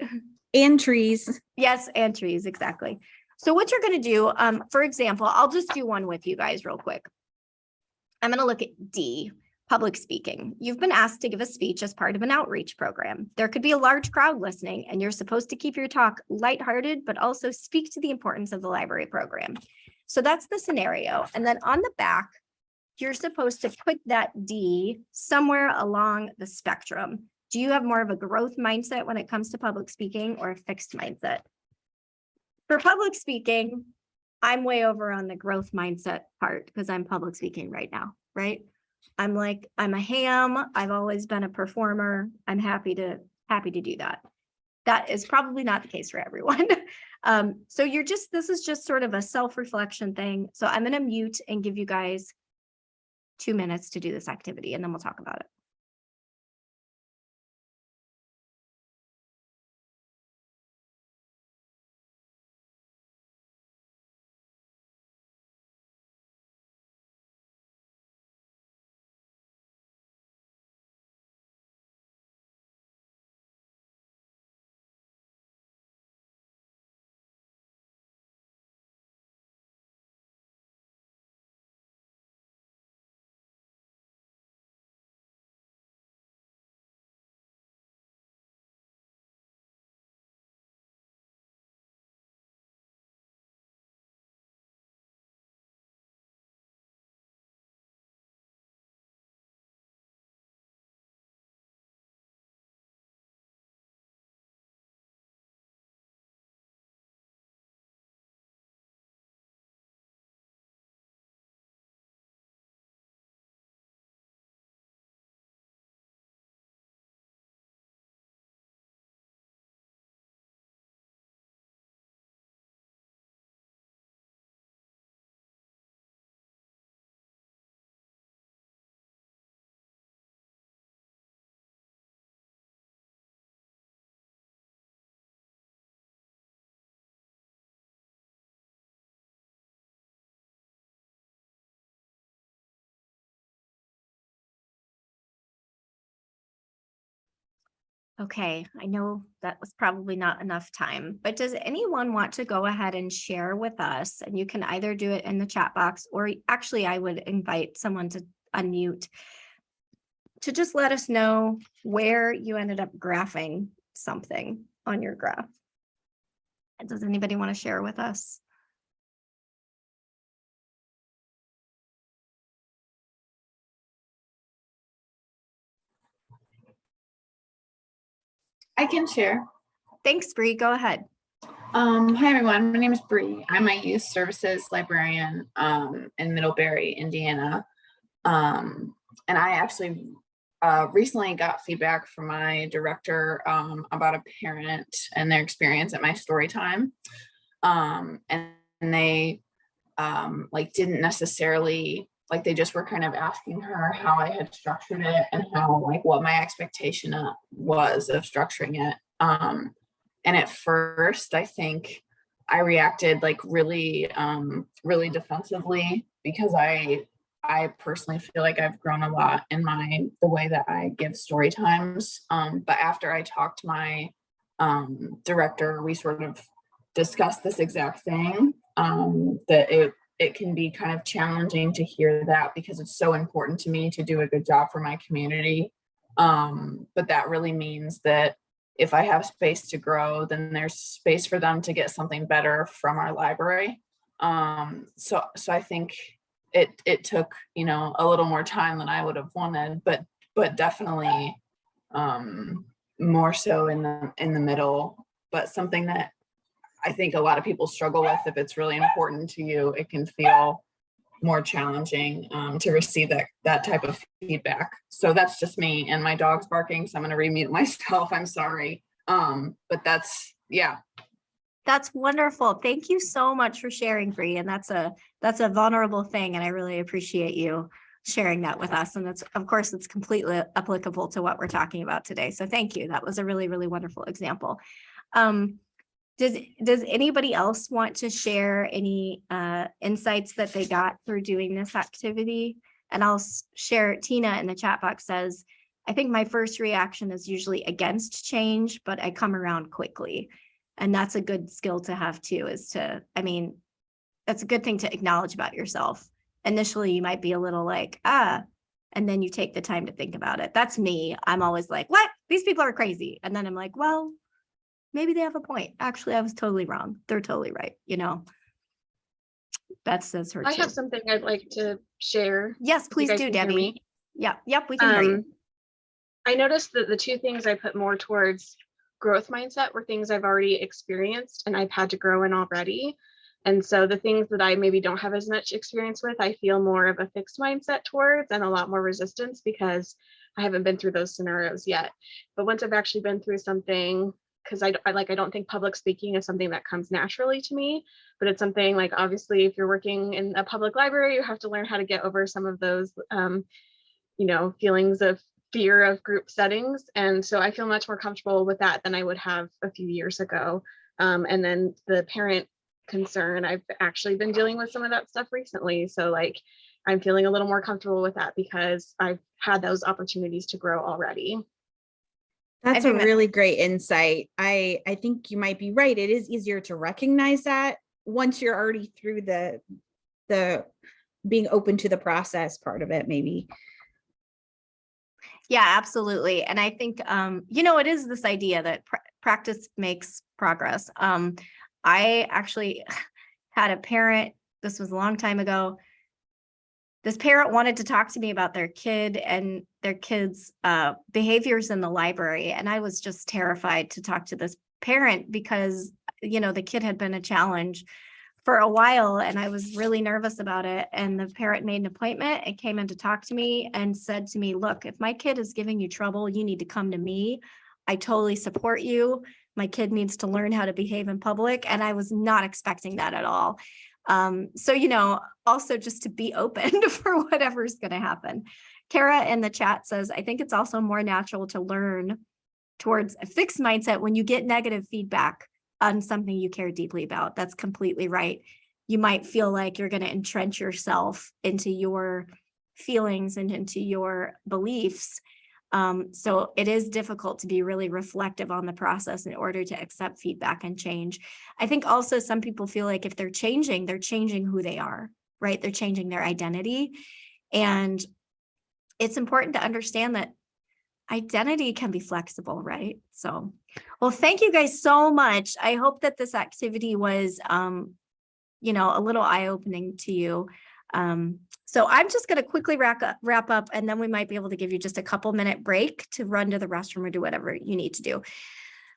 And trees. Yes, and trees, exactly. So what you're going to do, for example, I'll just do one with you guys real quick. I'm going to look at D, public speaking. You've been asked to give a speech as part of an outreach program. There could be a large crowd listening, and you're supposed to keep your talk lighthearted, but also speak to the importance of the library program. So that's the scenario. And then on the back, you're supposed to put that D somewhere along the spectrum. Do you have more of a growth mindset when it comes to public speaking, or a fixed mindset? For public speaking, I'm way over on the growth mindset part because I'm public speaking right now, right? I'm a ham. I've always been a performer. I'm happy to do that. That is probably not the case for everyone. So this is just sort of a self-reflection thing. So I'm going to mute and give you guys 2 minutes to do this activity, and then we'll talk about it. Okay, I know that was probably not enough time, but does anyone want to go ahead and share with us? And you can either do it in the chat box, or actually I would invite someone to unmute to just let us know where you ended up graphing something on your graph. And does anybody want to share with us? I can share. Thanks, Bree. Go ahead. Hi everyone, my name is Bree. I'm a youth services librarian in Middlebury, Indiana. And I actually recently got feedback from my director about a parent and their experience at my story time. And they like didn't necessarily, like they just were kind of asking her how I had structured it and how, like, what my expectation was of structuring it. And at first, I think I reacted like really defensively, because I personally feel like I've grown a lot in the way that I give story times. But after I talked to my director, we sort of discussed this exact thing, that it can be kind of challenging to hear that, because it's so important to me to do a good job for my community. But that really means that if I have space to grow, then there's space for them to get something better from our library. So I think it took, a little more time than I would have wanted, but definitely more so in the middle. But something that I think a lot of people struggle with, if it's really important to you, it can feel more challenging to receive that type of feedback. So that's just me, and my dog's barking, so I'm going to remute myself. I'm sorry. But that's wonderful. Thank you so much for sharing, Bree. And that's a vulnerable thing, and I really appreciate you sharing that with us. And that's, of course, it's completely applicable to what we're talking about today. So thank you. That was a really, really wonderful example. Does anybody else want to share any insights that they got through doing this activity? And I'll share. Tina in the chat box says, I think my first reaction is usually against change, but I come around quickly. And that's a good skill to have too, that's a good thing to acknowledge about yourself. Initially, you might be a little like, and then you take the time to think about it. That's me. I'm always like, what? These people are crazy. And then I'm like, well, maybe they have a point. Actually, I was totally wrong. They're totally right. Beth says her I too. have something I'd like to share. Yes, please do, Debbie. Yep, we can hear you. I noticed that the two things I put more towards growth mindset were things I've already experienced and I've had to grow in already. And so the things that I maybe don't have as much experience with, I feel more of a fixed mindset towards and a lot more resistance, because I haven't been through those scenarios yet. But once I've actually been through something, because I don't think public speaking is something that comes naturally to me, but it's something like, obviously, if you're working in a public library, you have to learn how to get over some of those, feelings of fear of group settings. And so I feel much more comfortable with that than I would have a few years ago. And then the parent concern, I've actually been dealing with some of that stuff recently. So I'm feeling a little more comfortable with that because I've had those opportunities to grow already. That's a really great insight. I think you might be right. It is easier to recognize that once you're already through the being open to the process part of it, maybe. Yeah, absolutely. And I think, it is this idea that practice makes progress. I actually had a parent, this was a long time ago. This parent wanted to talk to me about their kid and their kid's behaviors in the library. And I was just terrified to talk to this parent because, the kid had been a challenge for a while and I was really nervous about it. And the parent made an appointment and came in to talk to me and said to me, look, if my kid is giving you trouble, you need to come to me. I totally support you. My kid needs to learn how to behave in public. And I was not expecting that at all. So, also just to be open for whatever's going to happen. Kara in the chat says, I think it's also more natural to learn towards a fixed mindset when you get negative feedback on something you care deeply about. That's completely right. You might feel like you're going to entrench yourself into your feelings and into your beliefs. So it is difficult to be really reflective on the process in order to accept feedback and change. I think also some people feel like if they're changing who they are, right? They're changing their identity. And it's important to understand that identity can be flexible, right? So, well, thank you guys so much. I hope that this activity was, you know, a little eye-opening to you. So I'm just going to quickly wrap up, and then we might be able to give you just a couple minute break to run to the restroom or do whatever you need to do.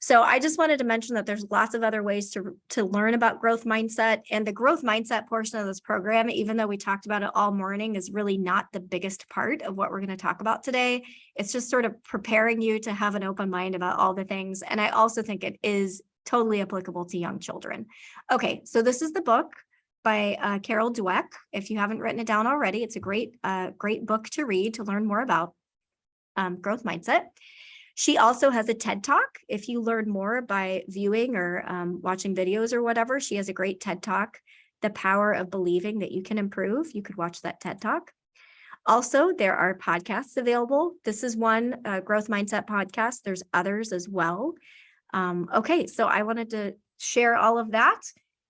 So I just wanted to mention that there's lots of other ways to learn about growth mindset, and the growth mindset portion of this program, even though we talked about it all morning, is really not the biggest part of what we're going to talk about today. It's just sort of preparing you to have an open mind about all the things. And I also think it is totally applicable to young children. Okay, so this is the book by Carol Dweck. If you haven't written it down already, it's a great book to read to learn more about growth mindset. She also has a TED Talk. If you learn more by viewing or watching videos or whatever, she has a great TED Talk, The Power of Believing That You Can Improve. You could watch that TED Talk. Also, there are podcasts available. This is one growth mindset podcast. There's others as well. Okay, so I wanted to share all of that.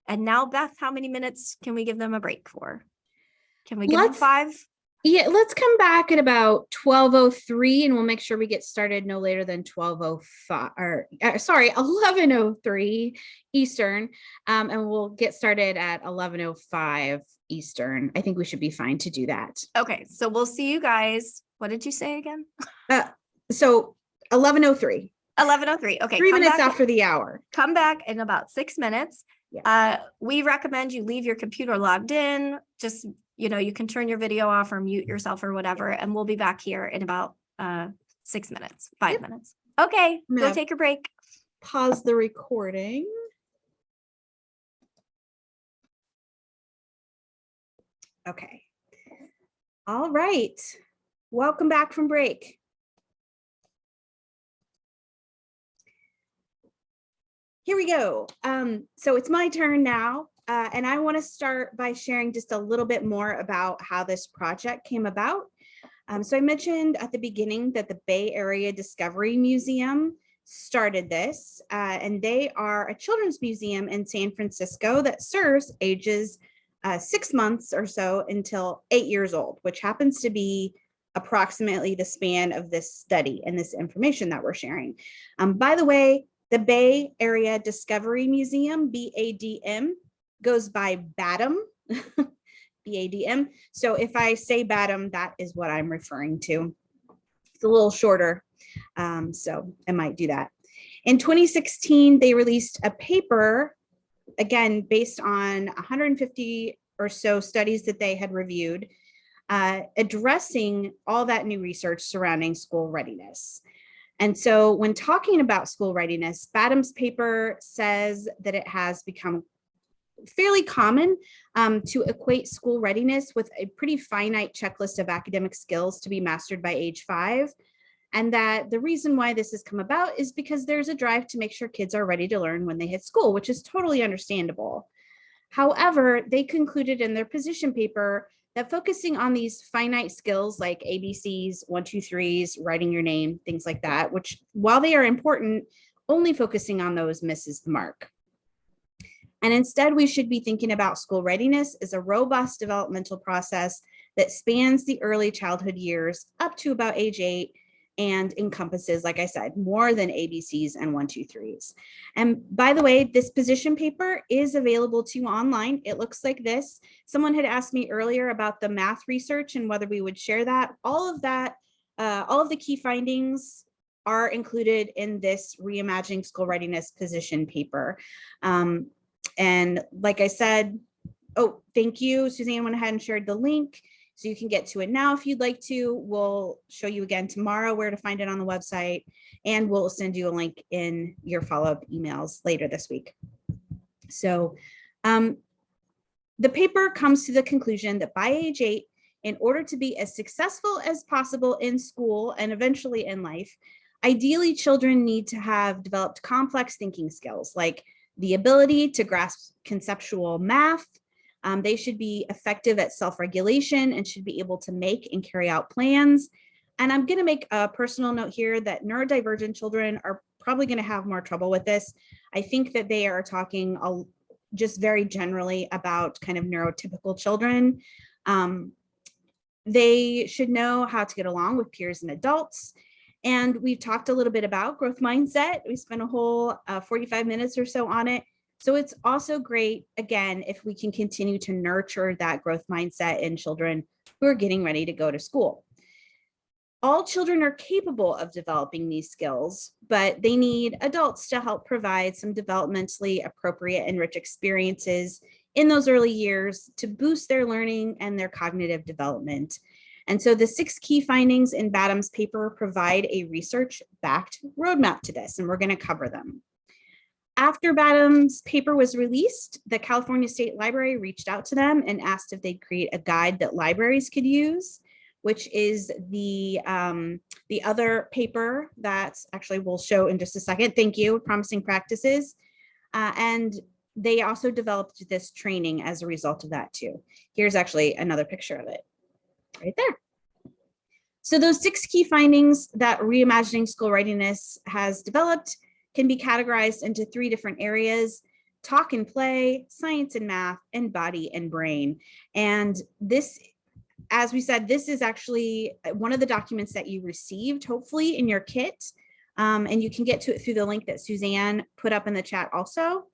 And now, Beth, how many minutes can we give them a break for? Can we give them 5? Yeah, let's come back at about 12:03 and we'll make sure we get started no later than 12:05 or 11:03 Eastern. And we'll get started at 11:05 Eastern. I think we should be fine to do that. Okay, so we'll see you guys. What did you say again? So 11:03. 11:03. Okay. 3 minutes after the hour. Come back in about 6 minutes. Yeah. We recommend you leave your computer logged in. Just, you know, you can turn your video off or mute yourself or whatever, and we'll be back here in about 6 minutes, 5 minutes. Okay, go take your break. Pause the recording. Okay. All right. Welcome back from break. Here we go. So it's my turn now, and I want to start by sharing just a little bit more about how this project came about. So I mentioned at the beginning that the Bay Area Discovery Museum started this, and they are a children's museum in San Francisco that serves ages 6 months or so until 8 years old, which happens to be approximately the span of this study and this information that we're sharing. By the way, the Bay Area Discovery Museum, BADM, goes by BADM, BADM. So if I say BADM, that is what I'm referring to. It's a little shorter, so I might do that. In 2016, they released a paper, again, based on 150 or so studies that they had reviewed, addressing all that new research surrounding school readiness. And so when talking about school readiness, BADM's paper says that it has become fairly common to equate school readiness with a pretty finite checklist of academic skills to be mastered by age 5. And that the reason why this has come about is because there's a drive to make sure kids are ready to learn when they hit school, which is totally understandable. However, they concluded in their position paper that focusing on these finite skills like ABCs, 1, 2, 3s, writing your name, things like that, which while they are important, only focusing on those misses the mark. And instead, we should be thinking about school readiness as a robust developmental process that spans the early childhood years up to about age 8 and encompasses, like I said, more than ABCs and 1, 2, 3s. And by the way, this position paper is available to you online. It looks like this. Someone had asked me earlier about the math research and whether we would share that. All of that, all of the key findings are included in this Reimagining School Readiness position paper. And like I said, oh, thank you. Suzanne went ahead and shared the link. So you can get to it now if you'd like to. We'll show you again tomorrow where to find it on the website, and we'll send you a link in your follow-up emails later this week. So the paper comes to the conclusion that by age 8, in order to be as successful as possible in school and eventually in life, ideally children need to have developed complex thinking skills like the ability to grasp conceptual math. They should be effective at self-regulation and should be able to make and carry out plans. And I'm going to make a personal note here that neurodivergent children are probably going to have more trouble with this. I think that they are talking just very generally about kind of neurotypical children. They should know how to get along with peers and adults. And we've talked a little bit about growth mindset. We spent a whole 45 minutes or so on it. So it's also great, again, if we can continue to nurture that growth mindset in children who are getting ready to go to school. All children are capable of developing these skills, but they need adults to help provide some developmentally appropriate and rich experiences in those early years to boost their learning and their cognitive development. And so the 6 key findings in Badham's paper provide a research-backed roadmap to this, and we're going to cover them. After Badham's paper was released, the California State Library reached out to them and asked if they'd create a guide that libraries could use, which is the other paper that actually we'll show in just a second. Thank you, Promising Practices. And they also developed this training as a result of that too. Here's actually another picture of it right there. So those 6 key findings that Reimagining School Readiness has developed can be categorized into 3 different areas: talk and play, science and math, and body and brain. And this, as we said, this is actually one of the documents that you received, hopefully, in your kit. And you can get to it through the link that Suzanne put up in the chat also.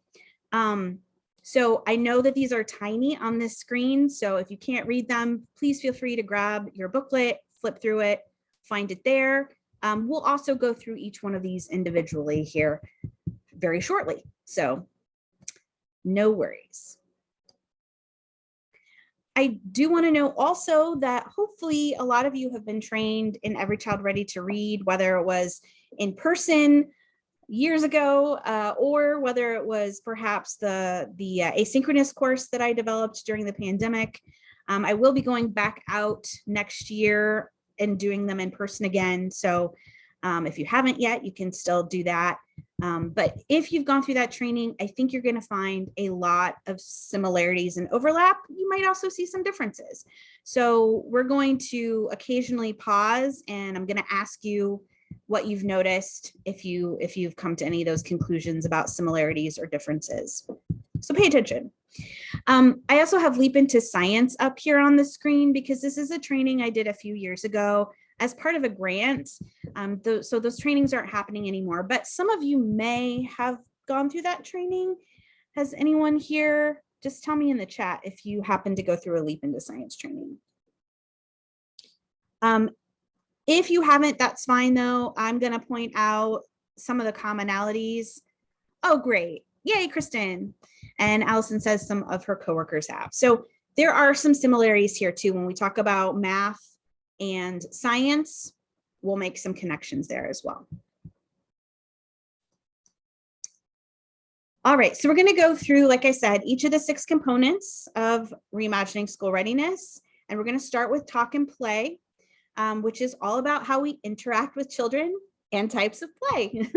So I know that these are tiny on this screen, so if you can't read them, please feel free to grab your booklet, flip through it, find it there. We'll also go through each one of these individually here very shortly, so no worries. I do want to know also that hopefully a lot of you have been trained in Every Child Ready to Read, whether it was in person years ago, or whether it was perhaps the asynchronous course that I developed during the pandemic. I will be going back out next year and doing them in person again. So if you haven't yet, you can still do that. But if you've gone through that training, I think you're going to find a lot of similarities and overlap. You might also see some differences. So we're going to occasionally pause, and I'm going to ask you what you've noticed if you've come to any of those conclusions about similarities or differences. So pay attention. I also have Leap into Science up here on the screen because this is a training I did a few years ago as part of a grant. So those trainings aren't happening anymore, but some of you may have gone through that training. Has anyone here? Just tell me in the chat if you happen to go through a Leap into Science training. If you haven't, that's fine though. I'm going to point out some of the commonalities. Oh, great. Yay, Kristen. And Allison says some of her coworkers have. So there are some similarities here too. When we talk about math and science, we'll make some connections there as well. All right, so we're going to go through, like I said, each of the 6 components of Reimagining School Readiness. And we're going to start with talk and play, which is all about how we interact with children and types of play.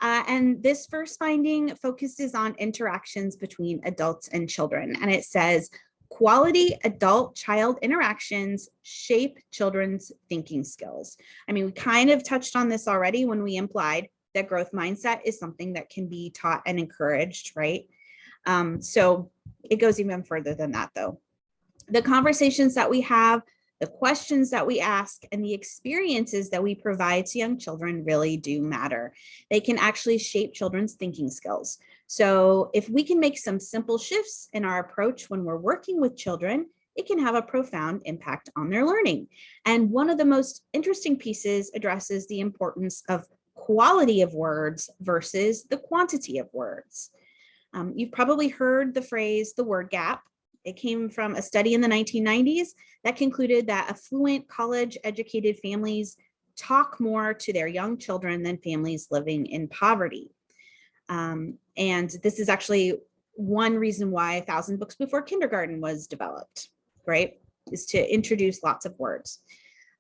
And this first finding focuses on interactions between adults and children. And it says, quality adult-child interactions shape children's thinking skills. I mean, we kind of touched on this already when we implied that growth mindset is something that can be taught and encouraged, right? So it goes even further than that, though. The conversations that we have, the questions that we ask, and the experiences that we provide to young children really do matter. They can actually shape children's thinking skills. So if we can make some simple shifts in our approach when we're working with children, it can have a profound impact on their learning. And one of the most interesting pieces addresses the importance of quality of words versus the quantity of words. You've probably heard the phrase, the word gap. It came from a study in the 1990s that concluded that affluent college-educated families talk more to their young children than families living in poverty. And this is actually one reason why 1,000 Books Before Kindergarten was developed, right? Is to introduce lots of words.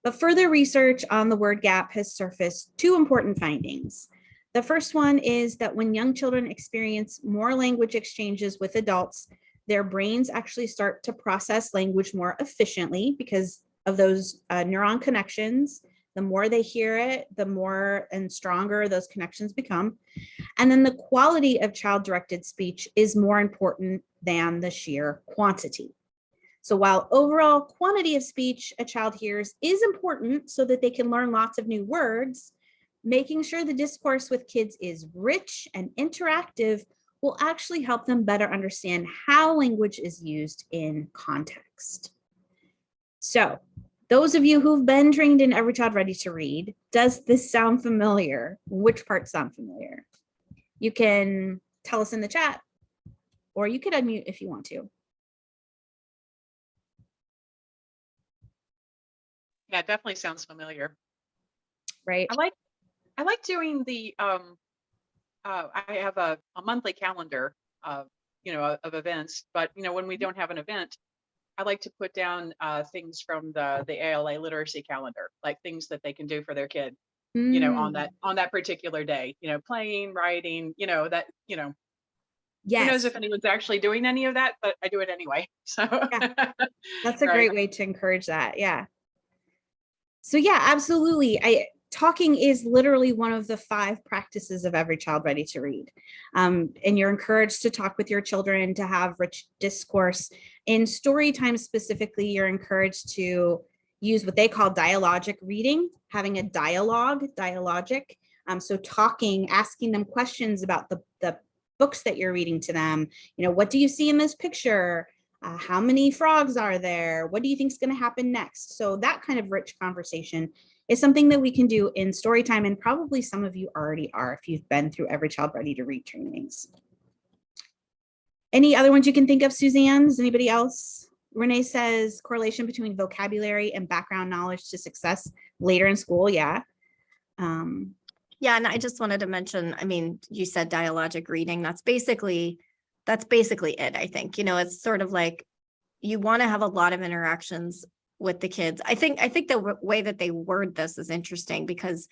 But further research on the word gap has surfaced 2 important findings. The first one is that when young children experience more language exchanges with adults, their brains actually start to process language more efficiently because of those neuron connections The more they hear it, the more and stronger those connections become. And then the quality of child-directed speech is more important than the sheer quantity. So while overall quantity of speech a child hears is important so that they can learn lots of new words, making sure the discourse with kids is rich and interactive will actually help them better understand how language is used in context. So those of you who've been trained in Every Child Ready to Read, does this sound familiar? Which parts sound familiar? You can tell us in the chat, or you could unmute if you want to. Yeah, it definitely sounds familiar. Right. I like doing the I have a monthly calendar of events, but when we don't have an event, I like to put down things from the ALA literacy calendar, like things that they can do for their kid, on that particular day, playing, writing, who knows Yes, if anyone's actually doing any of that, but I do it anyway. So yeah. That's a Right. great way to encourage that. Yeah. So yeah, absolutely. Talking is literally one of the 5 practices of Every Child Ready to Read. And you're encouraged to talk with your children, to have rich discourse. In story time specifically, you're encouraged to use what they call dialogic reading, having a dialogic. So talking, asking them questions about the books that you're reading to them. What do you see in this picture? How many frogs are there? What do you think is going to happen next? So that kind of rich conversation is something that we can do in story time, and probably some of you already are if you've been through Every Child Ready to Read trainings. Any other ones you can think of, Suzanne? Does anybody else? Renee says correlation between vocabulary and background knowledge to success later in school. Yeah. Yeah, and I just wanted to mention, I mean, you said dialogic reading. That's basically it, I think. It's sort of like you want to have a lot of interactions with the kids. I think the way that they word this is interesting, because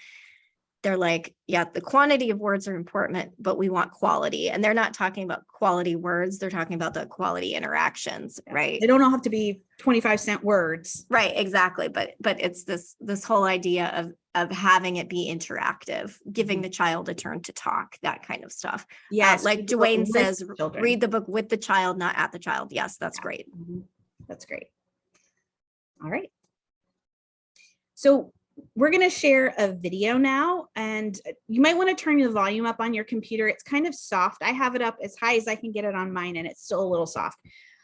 they're like, yeah, the quantity of words are important, but we want quality. And they're not talking about quality words. They're talking about the quality interactions, right? They don't all have to be 25-cent words. Right, exactly. But it's this whole idea of having it be interactive, giving the child a turn to talk, that kind of stuff. Yes. Like Dwayne says, children. read the book with the child, not at the child. Yes, that's great. That's great. All right. So we're going to share a video now, and you might want to turn the volume up on your computer. It's kind of soft. I have it up as high as I can get it on mine, and it's still a little soft.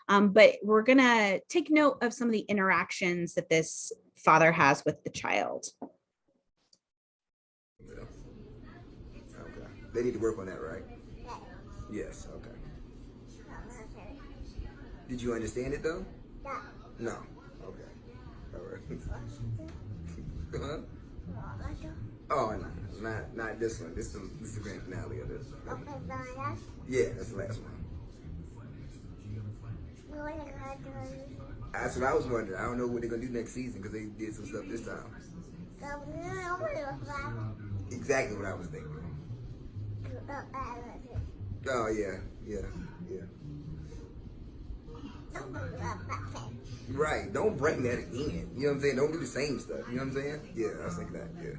But we're going to take note of some of the interactions that this father has with the child. Okay. They need to work on that, right? Yes. Okay. Did you understand it though? No. Okay. All right. Huh? Oh, no, not this one. This is the grand finale of this. Yeah, that's the last one. That's what I was wondering. I don't know what they're gonna do next season because they did some stuff this time. Exactly what I was thinking. Oh yeah. Right. Don't bring that again. You know what I'm saying? Don't do the same stuff. You know what I'm saying? Yeah, I was thinking that. Yeah.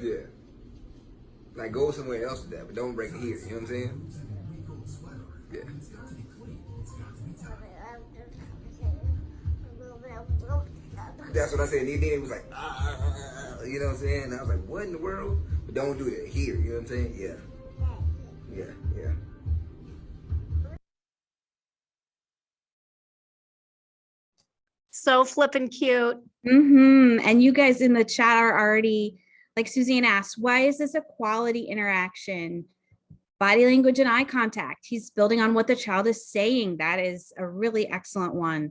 Yeah. Like go somewhere else with that, but don't bring it here. You know what I'm saying? Yeah. That's what I said. And then it was like, you know what I'm saying? And I was like, what in the world? But don't do that here. You know what I'm saying? Yeah. So flippin' cute. And you guys in the chat are already, like Suzanne asked, why is this a quality interaction? Body language and eye contact. He's building on what the child is saying. That is a really excellent one.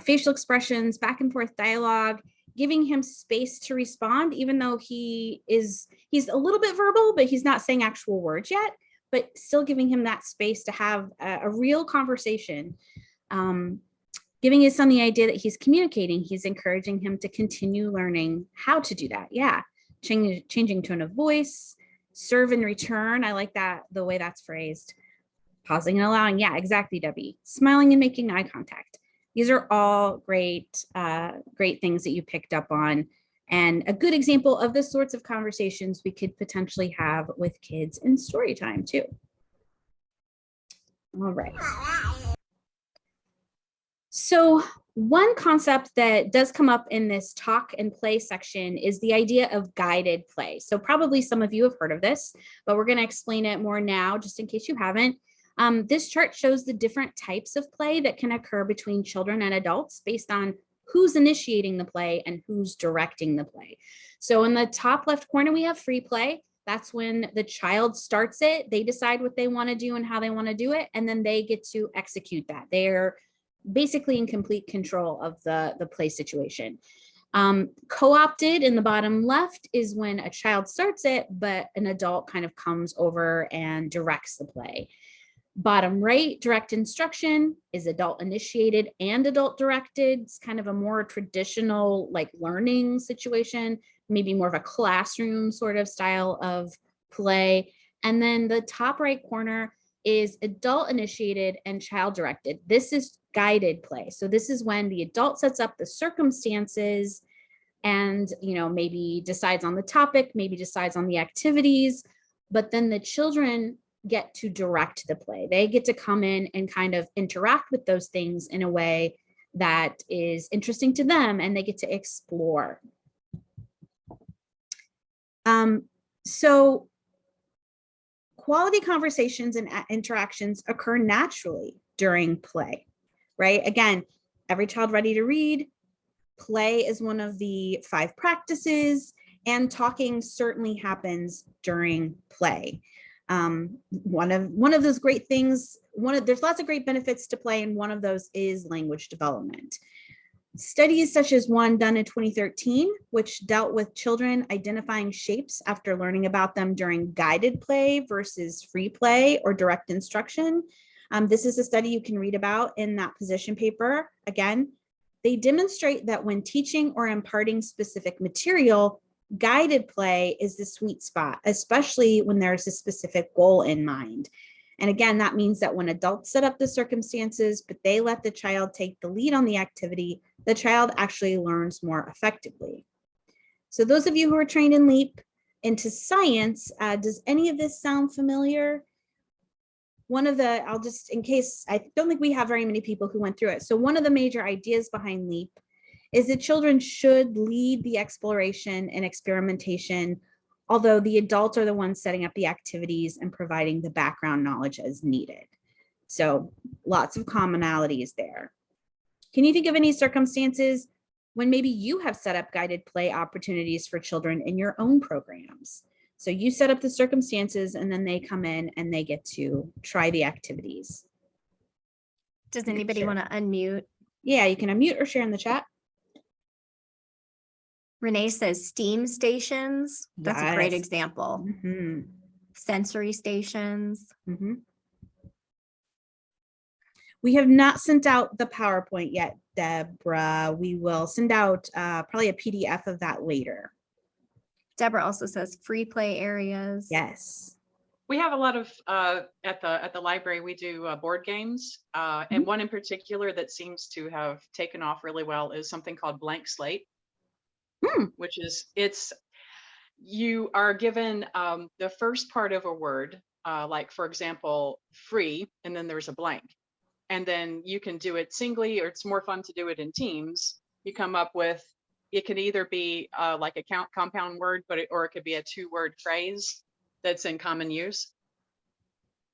Facial expressions, back and forth dialogue, giving him space to respond, even though he's a little bit verbal, but he's not saying actual words yet, but still giving him that space to have a real conversation. Giving his son the idea that he's communicating, he's encouraging him to continue learning how to do that. Yeah, changing tone of voice, serve and return. I like that, the way that's phrased. Pausing and allowing. Yeah, exactly, Debbie. Smiling and making eye contact. These are all great, great things that you picked up on, and a good example of the sorts of conversations we could potentially have with kids in story time too. All right. So one concept that does come up in this talk and play section is the idea of guided play. So probably some of you have heard of this, but we're going to explain it more now, just in case you haven't. This chart shows the different types of play that can occur between children and adults based on who's initiating the play and who's directing the play. So in the top left corner, we have free play. That's when the child starts it. They decide what they want to do and how they want to do it, and then they get to execute that. They're basically in complete control of the play situation. Co-opted in the bottom left is when a child starts it, but an adult kind of comes over and directs the play. Bottom right, direct instruction is adult initiated and adult directed. It's kind of a more traditional like learning situation, maybe more of a classroom sort of style of play. And then the top right corner is adult initiated and child directed. This is guided play. So this is when the adult sets up the circumstances and, maybe decides on the topic, maybe decides on the activities, but then the children get to direct the play. They get to come in and kind of interact with those things in a way that is interesting to them, and they get to explore. So quality conversations and interactions occur naturally during play, right? Again, every child ready to read. Play is one of the 5 practices, and talking certainly happens during play. One of those great things, there's lots of great benefits to play, and one of those is language development. Studies such as one done in 2013, which dealt with children identifying shapes after learning about them during guided play versus free play or direct instruction. This is a study you can read about in that position paper. Again, they demonstrate that when teaching or imparting specific material, guided play is the sweet spot, especially when there's a specific goal in mind. And again, that means that when adults set up the circumstances, but they let the child take the lead on the activity, the child actually learns more effectively. So those of you who are trained in LEAP into science, does any of this sound familiar? In case, I don't think we have very many people who went through it. So one of the major ideas behind LEAP is that children should lead the exploration and experimentation, although the adults are the ones setting up the activities and providing the background knowledge as needed. So lots of commonalities there. Can you think of any circumstances when maybe you have set up guided play opportunities for children in your own programs? So you set up the circumstances and then they come in and they get to try the activities. Does anybody want to unmute? Yeah, you can unmute or share in the chat. Renee says STEAM stations. That's a great Yes. example. Mm-hmm. Sensory stations. Mm-hmm. We have not sent out the PowerPoint yet, Deborah. We will send out probably a PDF of that later. Deborah also says free play areas. Yes. We have a lot of at the library. We do board games, and one in particular that seems to have taken off really well is something called Blank Slate, which is you are given the first part of a word, like for example, free, and then there's a blank, and then you can do it singly, or it's more fun to do it in teams. You come up with, it can either be like a compound word, or it could be a 2-word phrase that's in common use.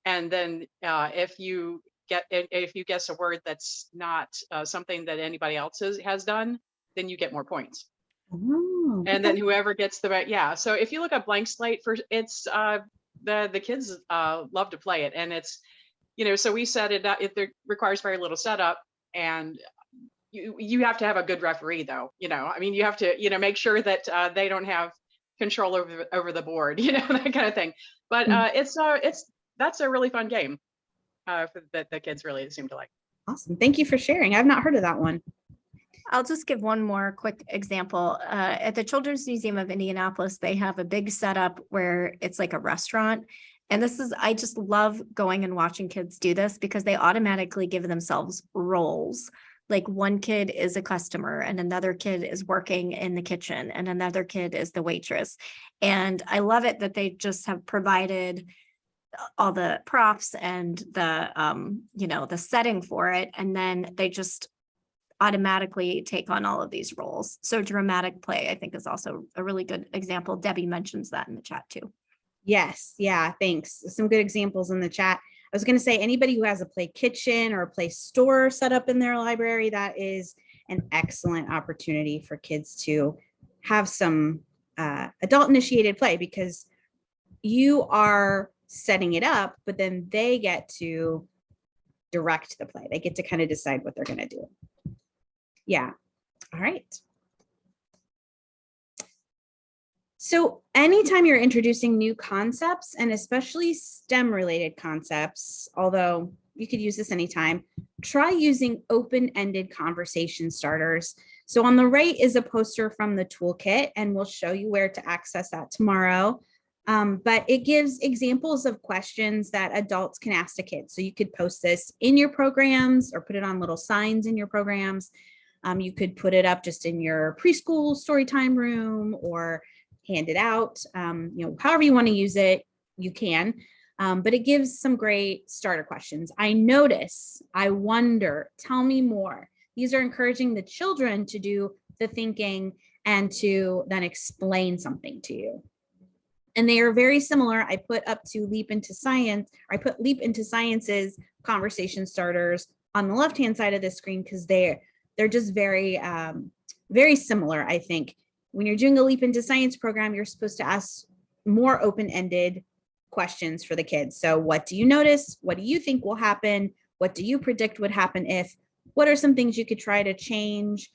And then if you guess a word that's not something that anybody else has done, then you get more points. Oh, And then whoever gets the right, yeah. So if you look up Blank Slate, it's the kids love to play it, and it's, so we set it up. It requires very little setup, and you have to have a good referee though. I mean, you have to make sure that they don't have control over the board, that kind of thing. But that's a really fun game that the kids really seem to like. Awesome. Thank you for sharing. I've not heard of that one. I'll just give one more quick example. At the Children's Museum of Indianapolis, they have a big setup where it's like a restaurant. And I just love going and watching kids do this because they automatically give themselves roles. like one kid is a customer and another kid is working in the kitchen and another kid is the waitress. And I love it that they just have provided all the props and the, you know, the setting for it. And then they just automatically take on all of these roles. So dramatic play, I think, is also a really good example. Debbie mentions that in the chat too. Yes. Yeah. Thanks. Some good examples in the chat. I was going to say anybody who has a play kitchen or a play store set up in their library, that is an excellent opportunity for kids to have some adult initiated play, because you are setting it up, but then they get to direct the play. They get to kind of decide what they're going to do. Yeah. All right. So anytime you're introducing new concepts, and especially STEM related concepts, although you could use this anytime, try using open-ended conversation starters. So on the right is a poster from the toolkit, and we'll show you where to access that tomorrow. But it gives examples of questions that adults can ask to kids. So you could post this in your programs or put it on little signs in your programs. You could put it up just in your preschool story time room or hand it out, you know, however you want to use it, you can. But it gives some great starter questions. I notice, I wonder, tell me more. These are encouraging the children to do the thinking and to then explain something to you. And they are very similar. I put up to Leap into Science, or I put Leap into Science's conversation starters on the left-hand side of the screen, because they're just very, very similar, I think. When you're doing a Leap into Science program, you're supposed to ask more open-ended questions for the kids. So what do you notice? What do you think will happen? What do you predict would happen if? What are some things you could try to change?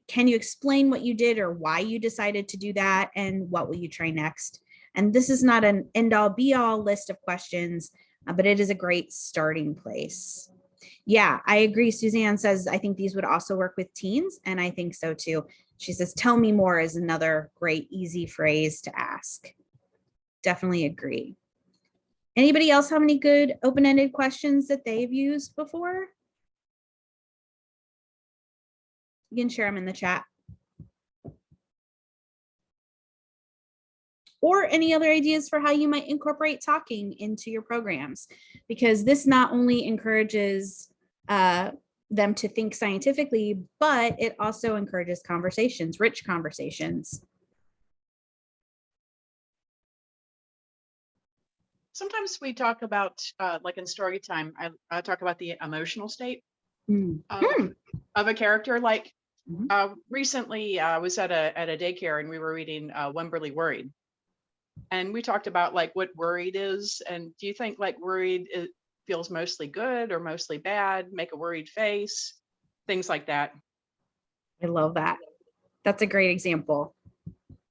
Can you explain what you did or why you decided to do that? And what will you try next? And this is not an end-all be-all list of questions, but it is a great starting place. Yeah, I agree. Suzanne says, I think these would also work with teens, and I think so too. She says, tell me more is another great, easy phrase to ask. Definitely agree. Anybody else have any good open-ended questions that they've used before? You can share them in the chat. Or any other ideas for how you might incorporate talking into your programs, because this not only encourages them to think scientifically, but it also encourages conversations, rich conversations. Sometimes we talk about, like in story time, I talk about the emotional state Mm-hmm. of a character. Like recently, I was at a daycare and we were reading Wimberly Worried. And we talked about like what worried is. And do you think like worried feels mostly good or mostly bad? Make a worried face, things like that. I love that. That's a great example.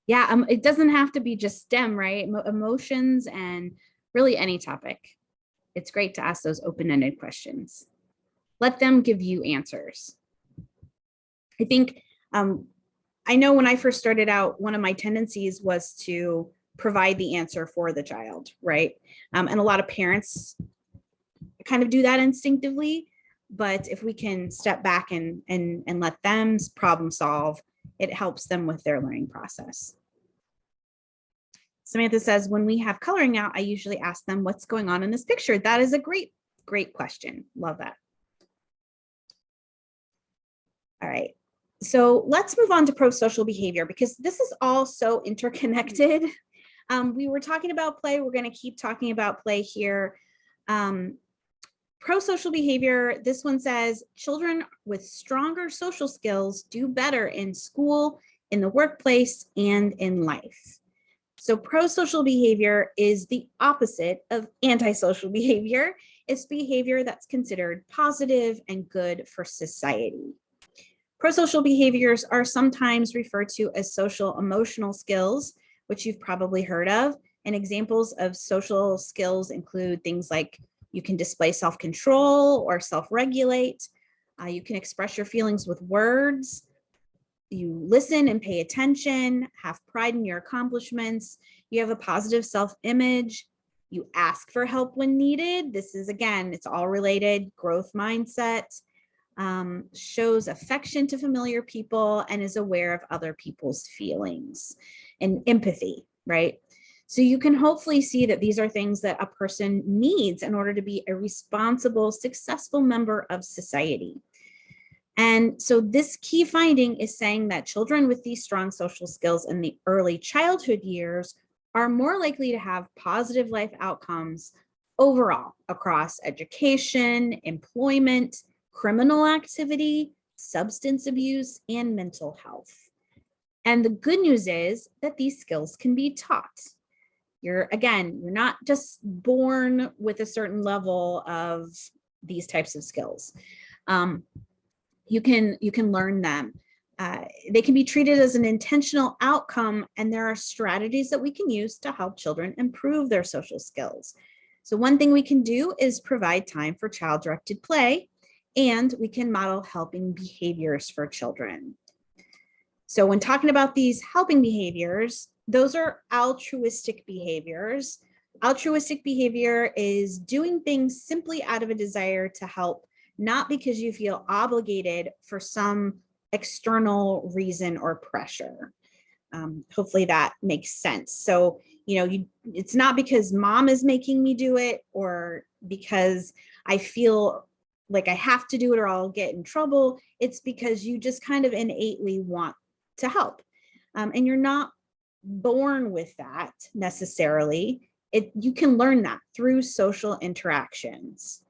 Yeah, it doesn't have to be just STEM, right? Emotions and really any topic. It's great to ask those open-ended questions. Let them give you answers. I think, I know when I first started out, one of my tendencies was to provide the answer for the child, right? And a lot of parents kind of do that instinctively, but if we can step back and let them problem solve, it helps them with their learning process. Samantha says, when we have coloring out, I usually ask them what's going on in this picture. That is a great, great question. Love that. All right. So let's move on to pro-social behavior, because this is all so interconnected. We were talking about play. We're going to keep talking about play here. Pro-social behavior, this one says, children with stronger social skills do better in school, in the workplace, and in life. So pro-social behavior is the opposite of antisocial behavior. It's behavior that's considered positive and good for society. Pro-social behaviors are sometimes referred to as social emotional skills, which you've probably heard of. And examples of social skills include things like you can display self-control or self-regulate. You can express your feelings with words. You listen and pay attention, have pride in your accomplishments. You have a positive self-image. You ask for help when needed. This is, again, it's all related, growth mindset. shows affection to familiar people, and is aware of other people's feelings and empathy, right? So you can hopefully see that these are things that a person needs in order to be a responsible, successful member of society. And so this key finding is saying that children with these strong social skills in the early childhood years are more likely to have positive life outcomes overall across education, employment, criminal activity, substance abuse, and mental health. And the good news is that these skills can be taught. You're not just born with a certain level of these types of skills. You can learn them. They can be treated as an intentional outcome, and there are strategies that we can use to help children improve their social skills. So one thing we can do is provide time for child-directed play, and we can model helping behaviors for children. So when talking about these helping behaviors, those are altruistic behaviors. Altruistic behavior is doing things simply out of a desire to help, not because you feel obligated for some external reason or pressure. Hopefully that makes sense. So, it's not because mom is making me do it, or because I feel like I have to do it or I'll get in trouble. It's because you just kind of innately want to help. And you're not born with that necessarily. You can learn that through social interactions.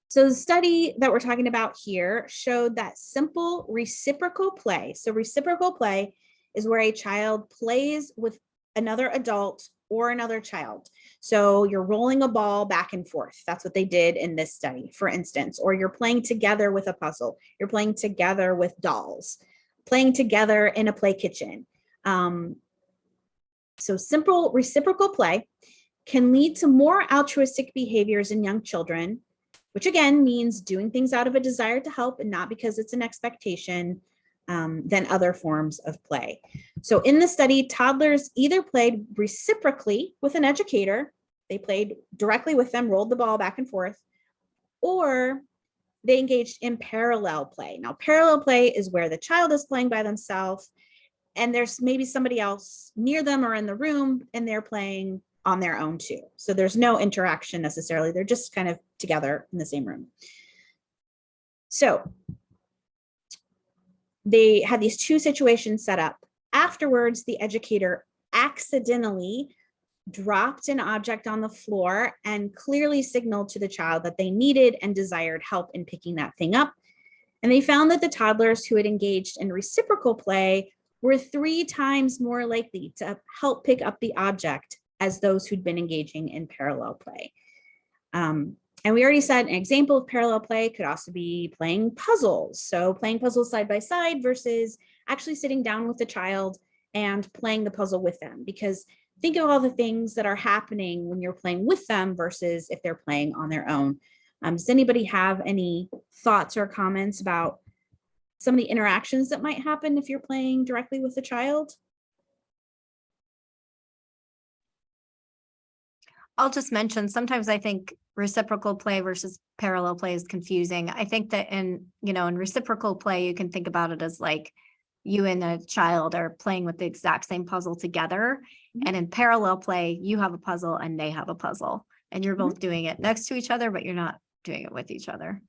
So the study that we're talking about here showed that simple reciprocal play. So reciprocal play is where a child plays with another adult or another child. So you're rolling a ball back and forth. That's what they did in this study, for instance, or you're playing together with a puzzle. You're playing together with dolls, playing together in a play kitchen. So simple reciprocal play can lead to more altruistic behaviors in young children, which again means doing things out of a desire to help and not because it's an expectation, than other forms of play. So in the study, toddlers either played reciprocally with an educator, they played directly with them, rolled the ball back and forth, or they engaged in parallel play. Now, parallel play is where the child is playing by themselves and there's maybe somebody else near them or in the room and they're playing on their own too. So there's no interaction necessarily. They're just kind of together in the same room. So they had these two situations set up. Afterwards, the educator accidentally dropped an object on the floor and clearly signaled to the child that they needed and desired help in picking that thing up. And they found that the toddlers who had engaged in reciprocal play were 3 times more likely to help pick up the object as those who'd been engaging in parallel play. And we already said an example of parallel play could also be playing puzzles. So playing puzzles side by side versus actually sitting down with the child and playing the puzzle with them. Because think of all the things that are happening when you're playing with them versus if they're playing on their own. Does anybody have any thoughts or comments about some of the interactions that might happen if you're playing directly with a child? I'll just mention, sometimes I think reciprocal play versus parallel play is confusing. I think that in reciprocal play, you can think about it as like you and a child are playing with the exact same puzzle together. Mm-hmm. And in parallel play, you have a puzzle and they have a puzzle and you're both doing it next to each other, but you're not doing it with each other.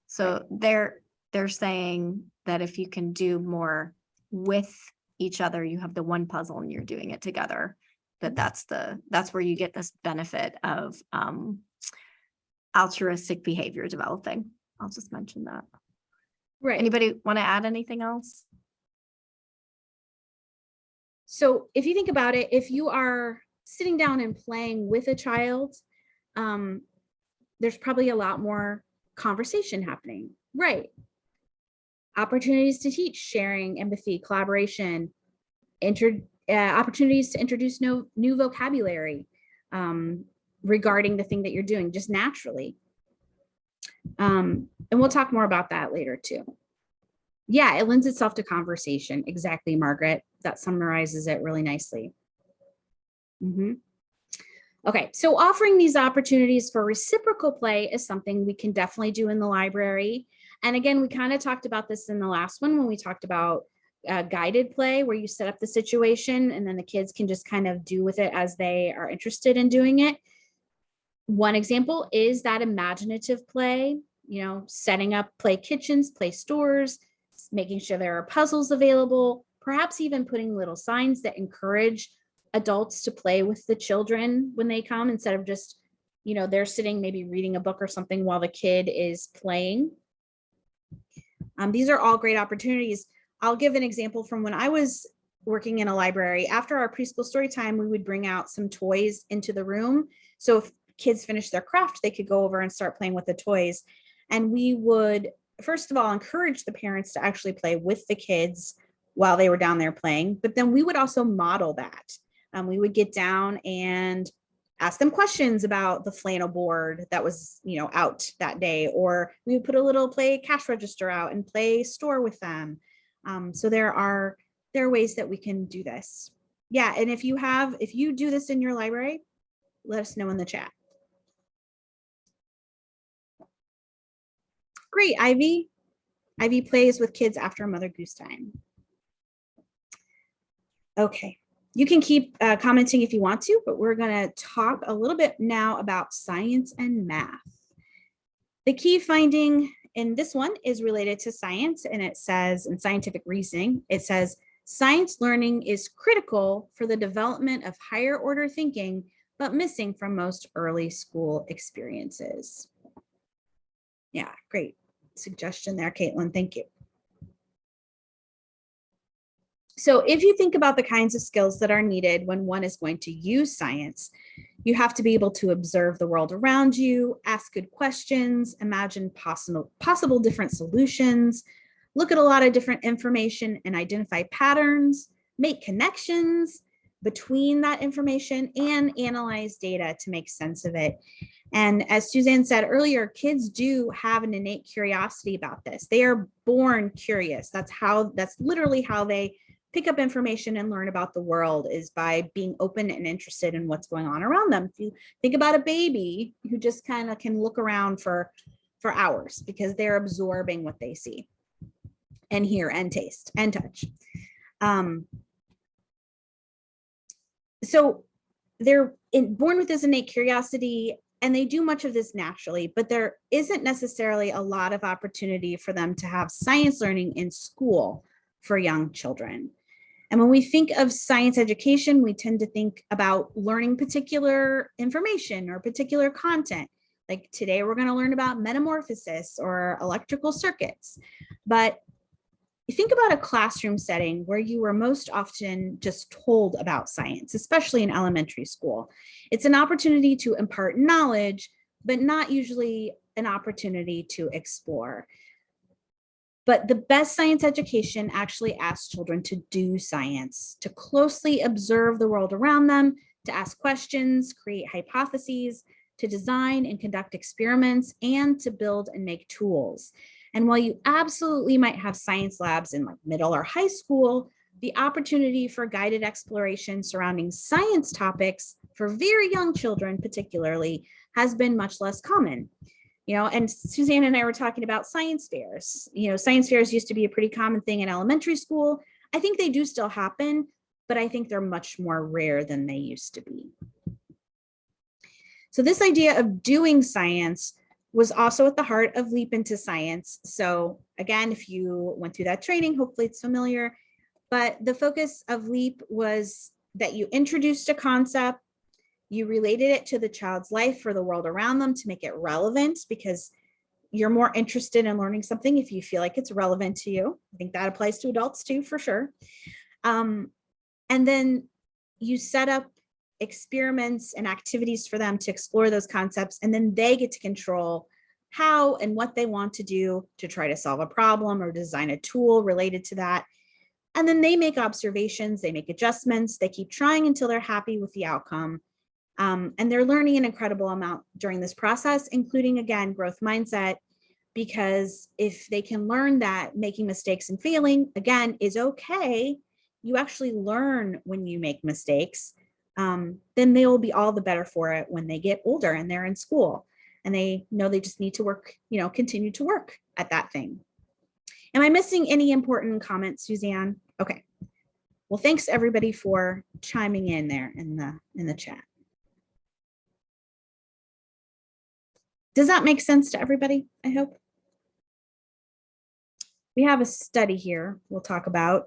So they're saying that if you can do more with each other, you have the one puzzle and you're doing it together. That's where you get this benefit of altruistic behavior developing. I'll just mention that. Right. Anybody want to add anything else? So if you think about it, if you are sitting down and playing with a child, there's probably a lot more conversation happening. Right. Opportunities to teach, sharing, empathy, collaboration, opportunities to introduce new vocabulary regarding the thing that you're doing just naturally. And we'll talk more about that later too. Yeah, it lends itself to conversation. Exactly, Margaret. That summarizes it really nicely. Okay, so offering these opportunities for reciprocal play is something we can definitely do in the library. And again, we kind of talked about this in the last one when we talked about guided play, where you set up the situation and then the kids can just kind of do with it as they are interested in doing it. One example is that imaginative play, setting up play kitchens, play stores, making sure there are puzzles available, perhaps even putting little signs that encourage adults to play with the children when they come, instead of just, they're sitting maybe reading a book or something while the kid is playing. These are all great opportunities. I'll give an example from when I was working in a library. After our preschool story time, we would bring out some toys into the room. So if kids finished their craft, they could go over and start playing with the toys. And we would, first of all, encourage the parents to actually play with the kids while they were down there playing. But then we would also model that. We would get down and ask them questions about the flannel board that was, out that day, or we would put a little play cash register out and play store with them. So there are ways that we can do this. Yeah, and if you do this in your library, let us know in the chat. Great, Ivy. Ivy plays with kids after Mother Goose time. Okay. You can keep commenting if you want to, but we're going to talk a little bit now about science and math. The key finding in this one is related to science, and it says, in scientific reasoning, it says, science learning is critical for the development of higher order thinking, but missing from most early school experiences. Yeah, great suggestion there, Caitlin. Thank you. So if you think about the kinds of skills that are needed when one is going to use science, you have to be able to observe the world around you, ask good questions, imagine possible different solutions, look at a lot of different information and identify patterns, make connections between that information, and analyze data to make sense of it. And as Suzanne said earlier, kids do have an innate curiosity about this. They are born curious. That's literally how they pick up information and learn about the world, is by being open and interested in what's going on around them. If you think about a baby who just kind of can look around for hours because they're absorbing what they see and hear and taste and touch. So they're born with this innate curiosity, and they do much of this naturally, but there isn't necessarily a lot of opportunity for them to have science learning in school for young children. And when we think of science education, we tend to think about learning particular information or particular content. Like today, we're going to learn about metamorphosis or electrical circuits. But think about a classroom setting where you were most often just told about science, especially in elementary school. It's an opportunity to impart knowledge, but not usually an opportunity to explore. But the best science education actually asks children to do science, to closely observe the world around them, to ask questions, create hypotheses, to design and conduct experiments, and to build and make tools. And while you absolutely might have science labs in like middle or high school, the opportunity for guided exploration surrounding science topics for very young children particularly has been much less common. And Suzanne and I were talking about science fairs. Science fairs used to be a pretty common thing in elementary school. I think they do still happen, but I think they're much more rare than they used to be. So this idea of doing science was also at the heart of Leap into Science. So again, if you went through that training, hopefully it's familiar, but the focus of Leap was that you introduced a concept, you related it to the child's life or the world around them to make it relevant, because you're more interested in learning something if you feel like it's relevant to you. I think that applies to adults too, for sure. And then you set up experiments and activities for them to explore those concepts, and then they get to control how and what they want to do to try to solve a problem or design a tool related to that. And then they make observations, they make adjustments, they keep trying until they're happy with the outcome. And they're learning an incredible amount during this process, including, again, growth mindset, because if they can learn that making mistakes and failing, again, is okay, you actually learn when you make mistakes, then they will be all the better for it when they get older and they're in school. and they know they just need to work, continue to work at that thing. Am I missing any important comments, Suzanne? Okay. Well, thanks everybody for chiming in there in the chat. Does that make sense to everybody? I hope. We have a study here we'll talk about.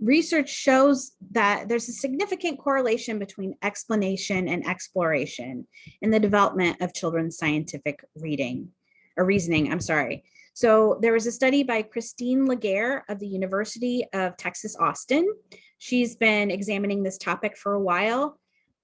Research shows that there's a significant correlation between explanation and exploration in the development of children's scientific reading or reasoning. I'm sorry. So there was a study by Christine Laguerre of the University of Texas, Austin. She's been examining this topic for a while,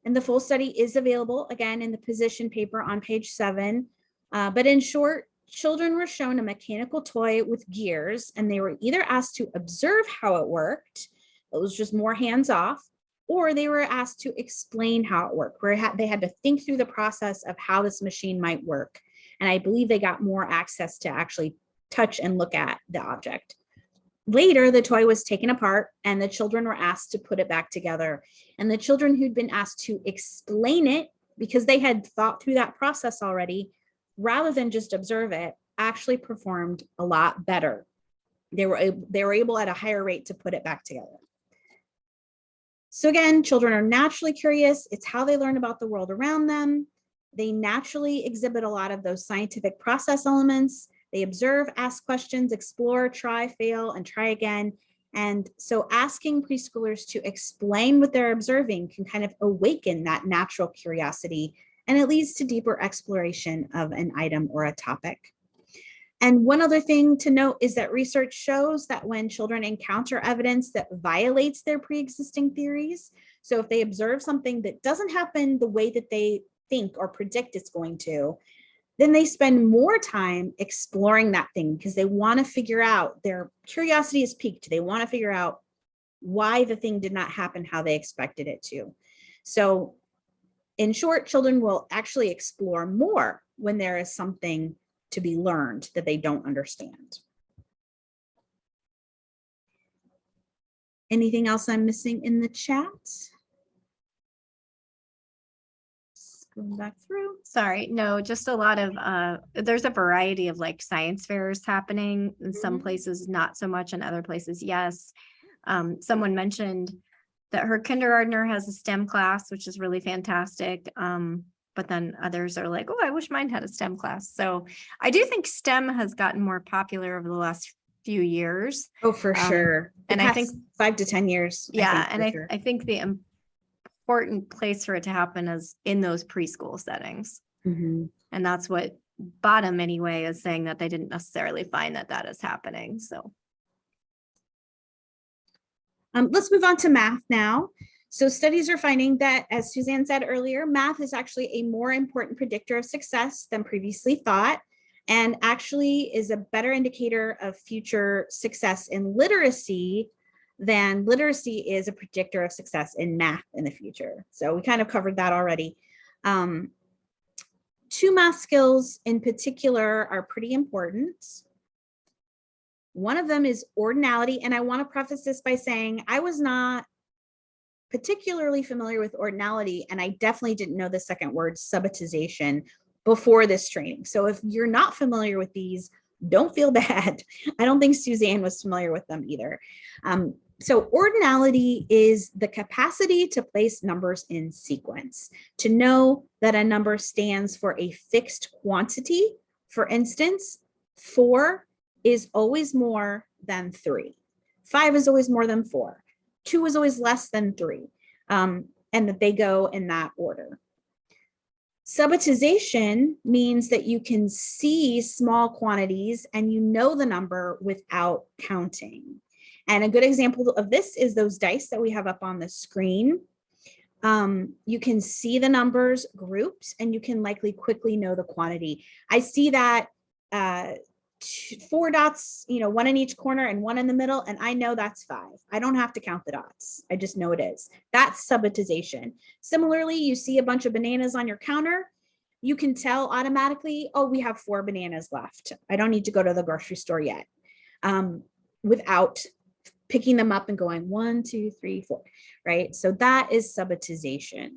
and the full study is available again in the position paper on page 7. But in short, children were shown a mechanical toy with gears, and they were either asked to observe how it worked, it was just more hands off, or they were asked to explain how it worked, where they had to think through the process of how this machine might work. And I believe they got more access to actually touch and look at the object. Later, the toy was taken apart and the children were asked to put it back together. And the children who'd been asked to explain it, because they had thought through that process already, rather than just observe it, actually performed a lot better. They were able at a higher rate to put it back together. So again, children are naturally curious. It's how they learn about the world around them. They naturally exhibit a lot of those scientific process elements. They observe, ask questions, explore, try, fail, and try again. And so asking preschoolers to explain what they're observing can kind of awaken that natural curiosity, and it leads to deeper exploration of an item or a topic. And one other thing to note is that research shows that when children encounter evidence that violates their pre-existing theories, so if they observe something that doesn't happen the way that they think or predict it's going to, then they spend more time exploring that thing because they want to figure out, their curiosity is piqued. They want to figure out why the thing did not happen how they expected it to. So in short, children will actually explore more when there is something to be learned that they don't understand. Anything else I'm missing in the chat? Going back through. Sorry, no, just a lot of, there's a variety of like science fairs happening in some places, not so much, in other places, yes. Someone mentioned that her kindergartner has a STEM class, which is really fantastic. But then others are like, oh, I wish mine had a STEM class. So I do think STEM has gotten more popular over the last few years. Oh, for sure. And I think 5 to 10 years. Yeah, I think the important place for it to happen is in those preschool settings. Mm-hmm. And that's what Bottom anyway is saying, that they didn't necessarily find that is happening. So let's move on to math now. So studies are finding that, as Suzanne said earlier, math is actually a more important predictor of success than previously thought, and actually is a better indicator of future success in literacy than literacy is a predictor of success in math in the future. So we kind of covered that already. 2 math skills in particular are pretty important. One of them is ordinality, and I want to preface this by saying I was not particularly familiar with ordinality, and I definitely didn't know the second word, subitization, before this training. So if you're not familiar with these, don't feel bad. I don't think Suzanne was familiar with them either. So ordinality is the capacity to place numbers in sequence, to know that a number stands for a fixed quantity. For instance, 4 is always more than 3. 5 is always more than 4. 2 is always less than 3, and that they go in that order. Subitization means that you can see small quantities and you know the number without counting. And a good example of this is those dice that we have up on the screen. You can see the numbers grouped and you can likely quickly know the quantity. I see that 4 dots, 1 in each corner and 1 in the middle, and I know that's 5. I don't have to count the dots. I just know it is. That's subitization. Similarly, you see a bunch of bananas on your counter. You can tell automatically, oh, we have 4 bananas left. I don't need to go to the grocery store yet, without picking them up and going 1, 2, 3, 4, right? So that is subitization.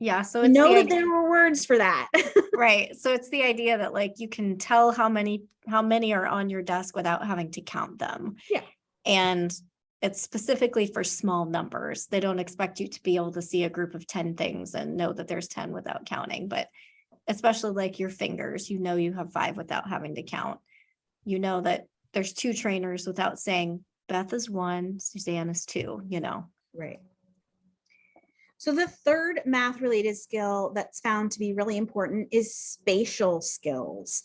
yeah, so You it's know that there were words for that. Right. So it's the idea that like you can tell how many are on your desk without having to count them. Yeah. And it's specifically for small numbers. They don't expect you to be able to see a group of 10 things and know that there's 10 without counting, but especially like your fingers, you know, you have 5 without having to count. You know that there's 2 trainers without saying Beth is 1, Suzanne is 2, you know. Right. So the third math related skill that's found to be really important is spatial skills.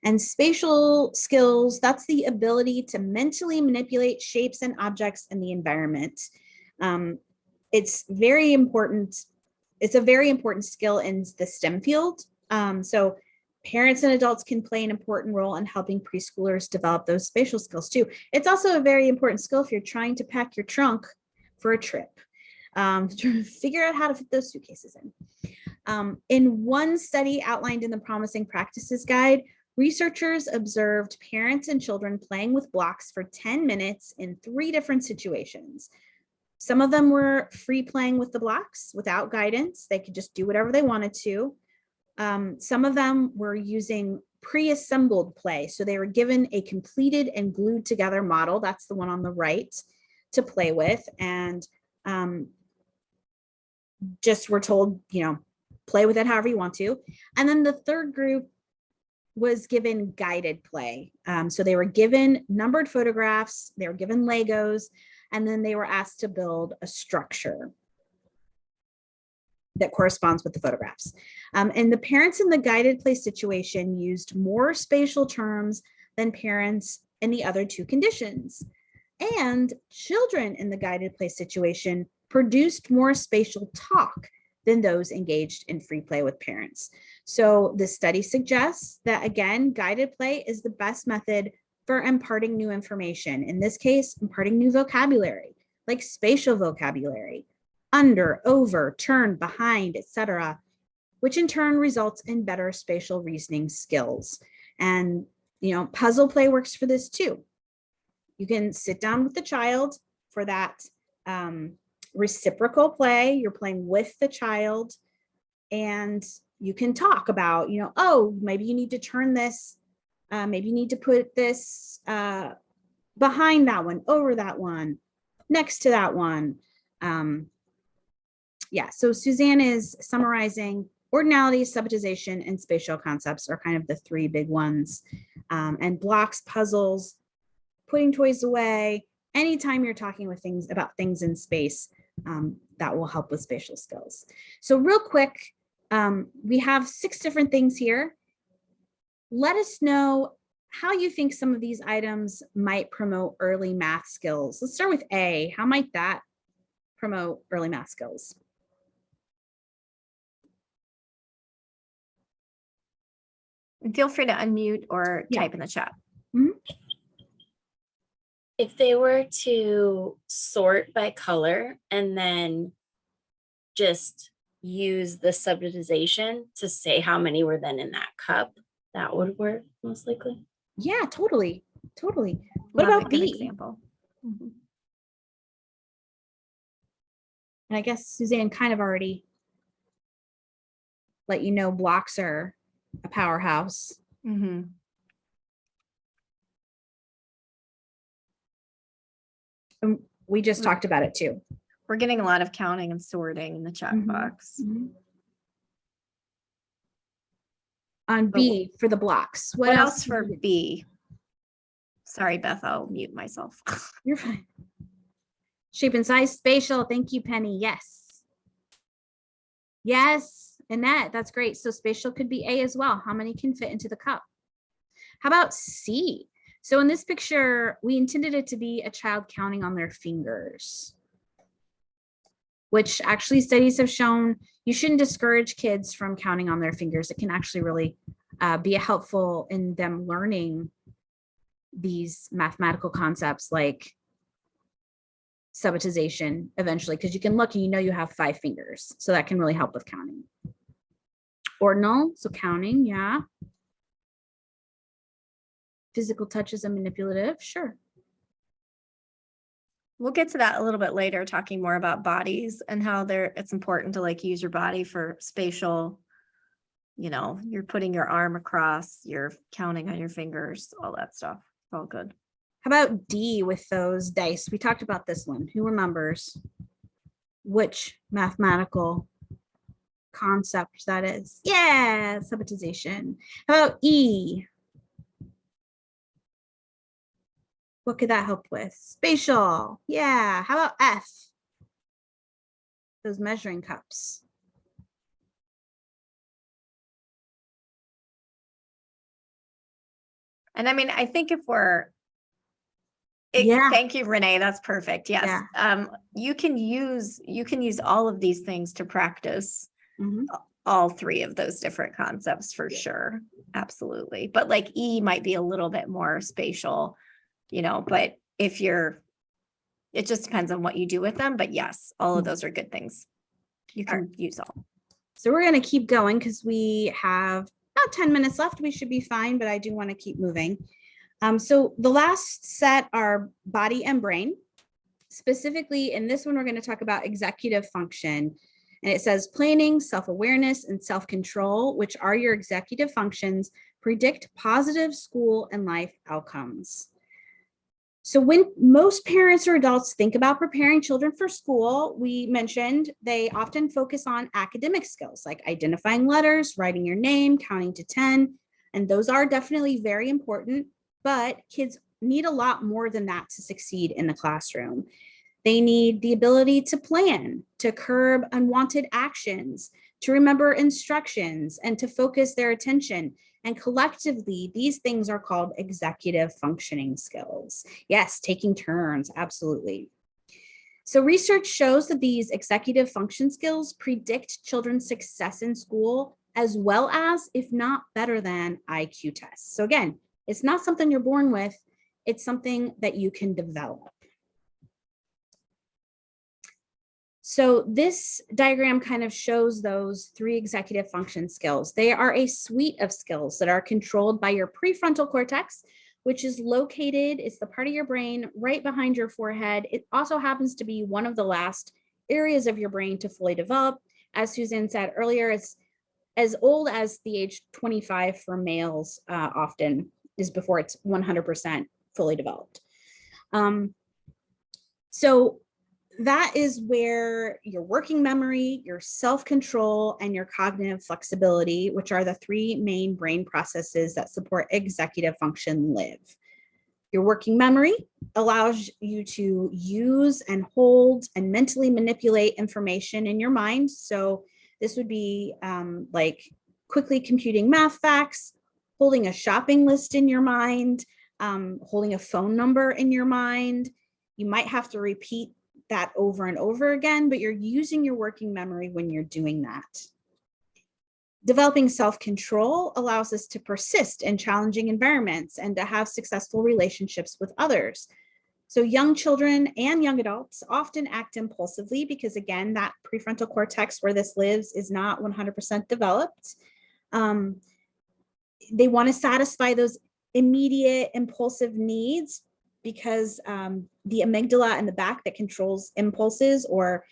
And spatial skills, that's the ability to mentally manipulate shapes and objects in the environment. It's very important. It's a very important skill in the STEM field. So parents and adults can play an important role in helping preschoolers develop those spatial skills too. It's also a very important skill if you're trying to pack your trunk for a trip. To figure out how to fit those suitcases in. In one study outlined in the Promising Practices Guide, researchers observed parents and children playing with blocks for 10 minutes in 3 different situations. Some of them were free playing with the blocks without guidance. They could just do whatever they wanted to. Some of them were using pre-assembled play. So they were given a completed and glued together model. That's the one on the right to play with. And just were told, you know, play with it however you want to. And then the third group was given guided play. So they were given numbered photographs, they were given Legos, and then they were asked to build a structure that corresponds with the photographs. And the parents in the guided play situation used more spatial terms than parents in the other 2 conditions. And children in the guided play situation produced more spatial talk than those engaged in free play with parents. So the study suggests that, again, guided play is the best method for imparting new information. In this case, imparting new vocabulary, like spatial vocabulary, under, over, turn, behind, etc., which in turn results in better spatial reasoning skills. And, you know, puzzle play works for this too. You can sit down with the child for that reciprocal play. You're playing with the child and you can talk about, you know, oh, maybe you need to turn this, maybe you need to put this behind that one, over that one, next to that one. Yeah, so Suzanne is summarizing ordinality, subitization, and spatial concepts are kind of the 3 big ones. And blocks, puzzles, putting toys away, anytime you're talking with things about things in space, that will help with spatial skills. So real quick, we have 6 different things here. Let us know how you think some of these items might promote early math skills. Let's start with A. How might that promote early math skills? And feel free to unmute or type in the chat. Mm-hmm. If they were to sort by color and then just use the subitization to say how many were then in that cup, that would work most likely. Yeah, totally. What Love about a good B? example? Mm-hmm. And I guess Suzanne kind of already let you know blocks are a powerhouse. Mm-hmm. We just talked about it too. We're getting a lot of counting and sorting in the chat box. On B for the blocks. What else for B? Sorry, Beth, I'll mute myself. You're fine. Shape and size, spatial. Thank you, Penny. Yes. Yes, Annette, that's great. So spatial could be A as well. How many can fit into the cup? How about C? So in this picture, we intended it to be a child counting on their fingers, which actually studies have shown you shouldn't discourage kids from counting on their fingers. It can actually really be helpful in them learning these mathematical concepts like subitization eventually, because you can look and you know you have 5 fingers. So that can really help with counting. Ordinal, so counting, yeah. Physical touches and manipulative, sure. We'll get to that a little bit later, talking more about bodies and how it's important to like use your body for spatial you're putting your arm across, you're counting on your fingers, all that stuff. All good. How about D with those dice? We talked about this one. Who remembers which mathematical concept that is? Yeah, subitization. How about E? What could that help with? Spatial. Yeah. How about F? Those measuring cups. And I mean, I think if Yeah. thank you, Renee. That's perfect. Yes. Yeah. You can use all of these things to practice Mhm. all three of those different concepts for sure. Absolutely. But like E might be a little bit more spatial, but it just depends on what you do with them. But yes, all of those are good things. You can use all. So we're going to keep going because we have about 10 minutes left. We should be fine, but I do want to keep moving. So the last set are body and brain. Specifically, in this one, we're going to talk about executive function. And it says planning, self-awareness, and self-control, which are your executive functions, predict positive school and life outcomes. So when most parents or adults think about preparing children for school, we mentioned they often focus on academic skills like identifying letters, writing your name, counting to 10, and those are definitely very important, but kids need a lot more than that to succeed in the classroom. They need the ability to plan, to curb unwanted actions, to remember instructions, and to focus their attention. And collectively, these things are called executive functioning skills. Yes, taking turns, absolutely. So research shows that these executive function skills predict children's success in school, as well as, if not better than, IQ tests. So again, it's not something you're born with, it's something that you can develop. So this diagram kind of shows those three executive function skills. They are a suite of skills that are controlled by your prefrontal cortex, which is located, it's the part of your brain right behind your forehead. It also happens to be one of the last areas of your brain to fully develop. As Suzanne said earlier, it's as old as the age 25 for males often is before it's 100% fully developed. So that is where your working memory, your self-control, and your cognitive flexibility, which are the three main brain processes that support executive function, live. Your working memory allows you to use and hold and mentally manipulate information in your mind. So this would be like quickly computing math facts, holding a shopping list in your mind, holding a phone number in your mind. You might have to repeat that over and over again, but you're using your working memory when you're doing that. Developing self-control allows us to persist in challenging environments and to have successful relationships with others. So young children and young adults often act impulsively because, again, that prefrontal cortex where this lives is not 100% developed. They want to satisfy those immediate impulsive needs because the amygdala in the back that controls impulses, or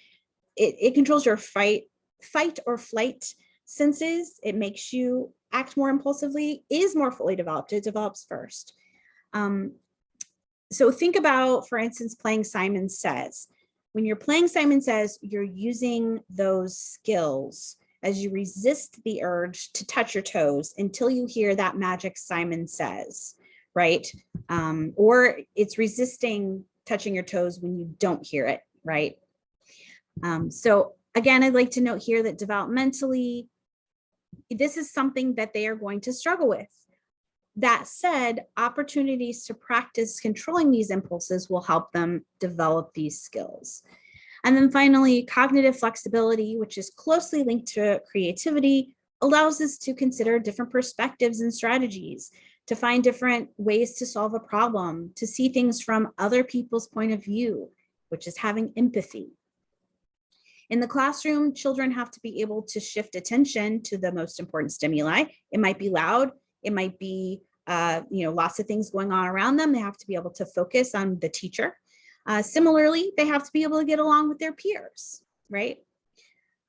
it controls your fight or flight senses. It makes you act more impulsively, is more fully developed. It develops first. So think about, for instance, playing Simon Says. When you're playing Simon Says, you're using those skills as you resist the urge to touch your toes until you hear that magic Simon Says, right? Or it's resisting touching your toes when you don't hear it, right? So again, I'd like to note here that developmentally, this is something that they are going to struggle with. That said, opportunities to practice controlling these impulses will help them develop these skills. And then finally, cognitive flexibility, which is closely linked to creativity, allows us to consider different perspectives and strategies, to find different ways to solve a problem, to see things from other people's point of view, which is having empathy. In the classroom, children have to be able to shift attention to the most important stimuli. It might be loud, it might be lots of things going on around them. They have to be able to focus on the teacher. Similarly, they have to be able to get along with their peers, right?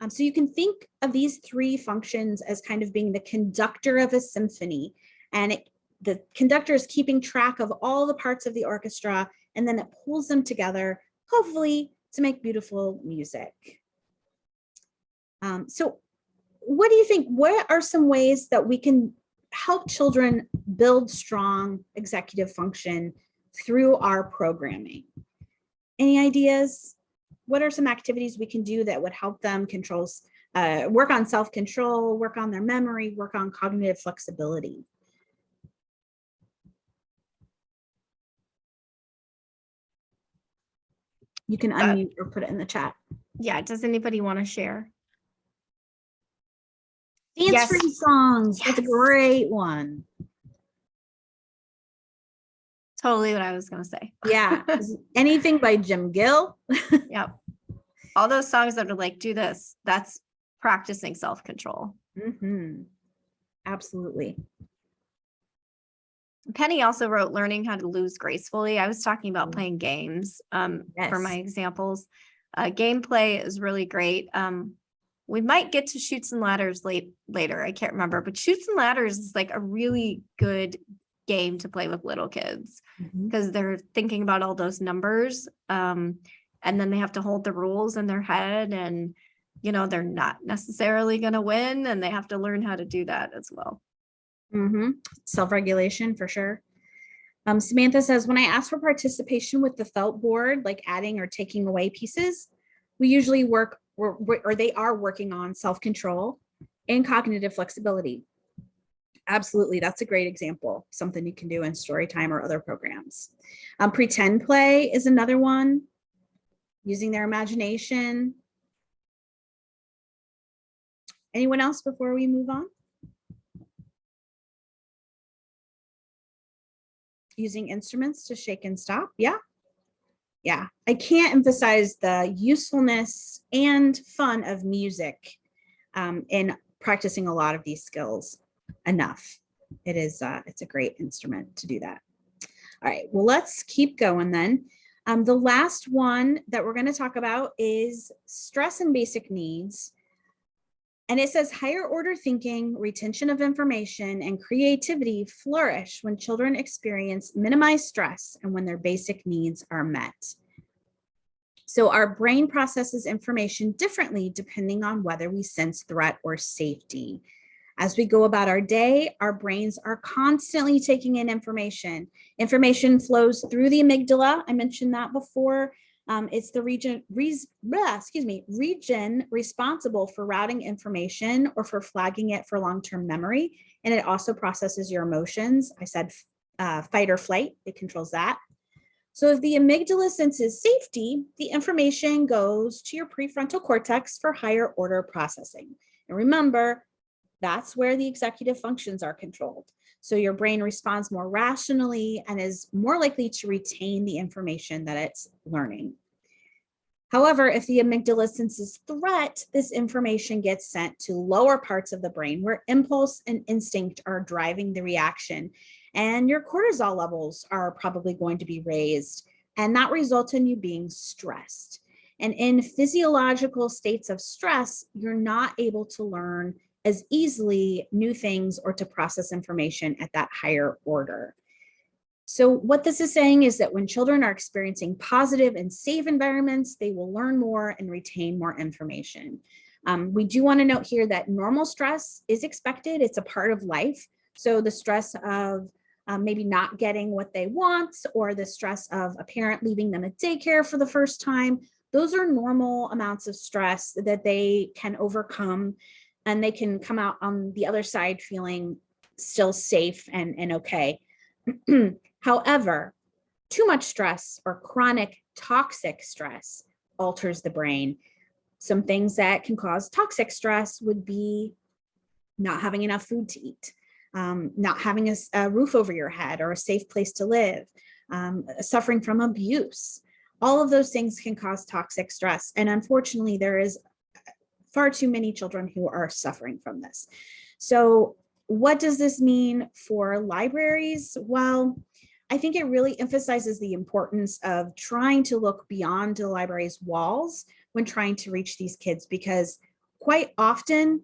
So you can think of these three functions as kind of being the conductor of a symphony, and the conductor is keeping track of all the parts of the orchestra, and then it pulls them together, hopefully to make beautiful music. So what do you think? What are some ways that we can help children build strong executive function through our programming? Any ideas? What are some activities we can do that would help them work on self-control, work on their memory, work on cognitive flexibility? You can unmute or put it in the chat. Yeah, does anybody want to share? Dance-free songs, that's a Yes. great one. Totally what I was going to say. Yeah, anything by Jim Gill. Yep. All those songs that are like, do this, that's practicing self-control. Mm-hmm. Absolutely. Penny also wrote learning how to lose gracefully. I was talking about playing games for my Yes. examples. Gameplay is really great. We might get to Chutes and Ladders later. I can't remember, but Chutes and Ladders is like a really good game to play with little kids because they're thinking about all those numbers. And then they have to hold the rules in their head, and, you know, they're not necessarily going to win, and they have to learn how to do that as well. Self-regulation for sure. Samantha says, when I ask for participation with the felt board, like adding or taking away pieces, we usually they are working on self-control and cognitive flexibility. Absolutely, that's a great example, something you can do in story time or other programs. Pretend play is another one, using their imagination. Anyone else before we move on? Using instruments to shake and stop. Yeah. I can't emphasize the usefulness and fun of music in practicing a lot of these skills enough. It's a great instrument to do that. All right, well, let's keep going then. The last one that we're going to talk about is stress and basic needs. And it says higher order thinking, retention of information, and creativity flourish when children experience minimized stress and when their basic needs are met. So our brain processes information differently depending on whether we sense threat or safety. As we go about our day, our brains are constantly taking in information. Information flows through the amygdala. I mentioned that before. It's the region responsible for routing information or for flagging it for long-term memory. And it also processes your emotions. I said fight or flight, it controls that. So if the amygdala senses safety, the information goes to your prefrontal cortex for higher order processing. And remember, that's where the executive functions are controlled. So your brain responds more rationally and is more likely to retain the information that it's learning. However, if the amygdala senses threat, this information gets sent to lower parts of the brain where impulse and instinct are driving the reaction. And your cortisol levels are probably going to be raised, and that results in you being stressed. And in physiological states of stress, you're not able to learn as easily new things or to process information at that higher order. So what this is saying is that when children are experiencing positive and safe environments, they will learn more and retain more information. We do want to note here that normal stress is expected. It's a part of life. So the stress of maybe not getting what they want, or the stress of a parent leaving them at daycare for the first time, those are normal amounts of stress that they can overcome, and they can come out on the other side feeling still safe and okay. However, too much stress or chronic toxic stress alters the brain. Some things that can cause toxic stress would be not having enough food to eat, not having a roof over your head or a safe place to live, suffering from abuse. All of those things can cause toxic stress. And unfortunately, there is far too many children who are suffering from this. So what does this mean for libraries? Well, I think it really emphasizes the importance of trying to look beyond the library's walls when trying to reach these kids, because quite often,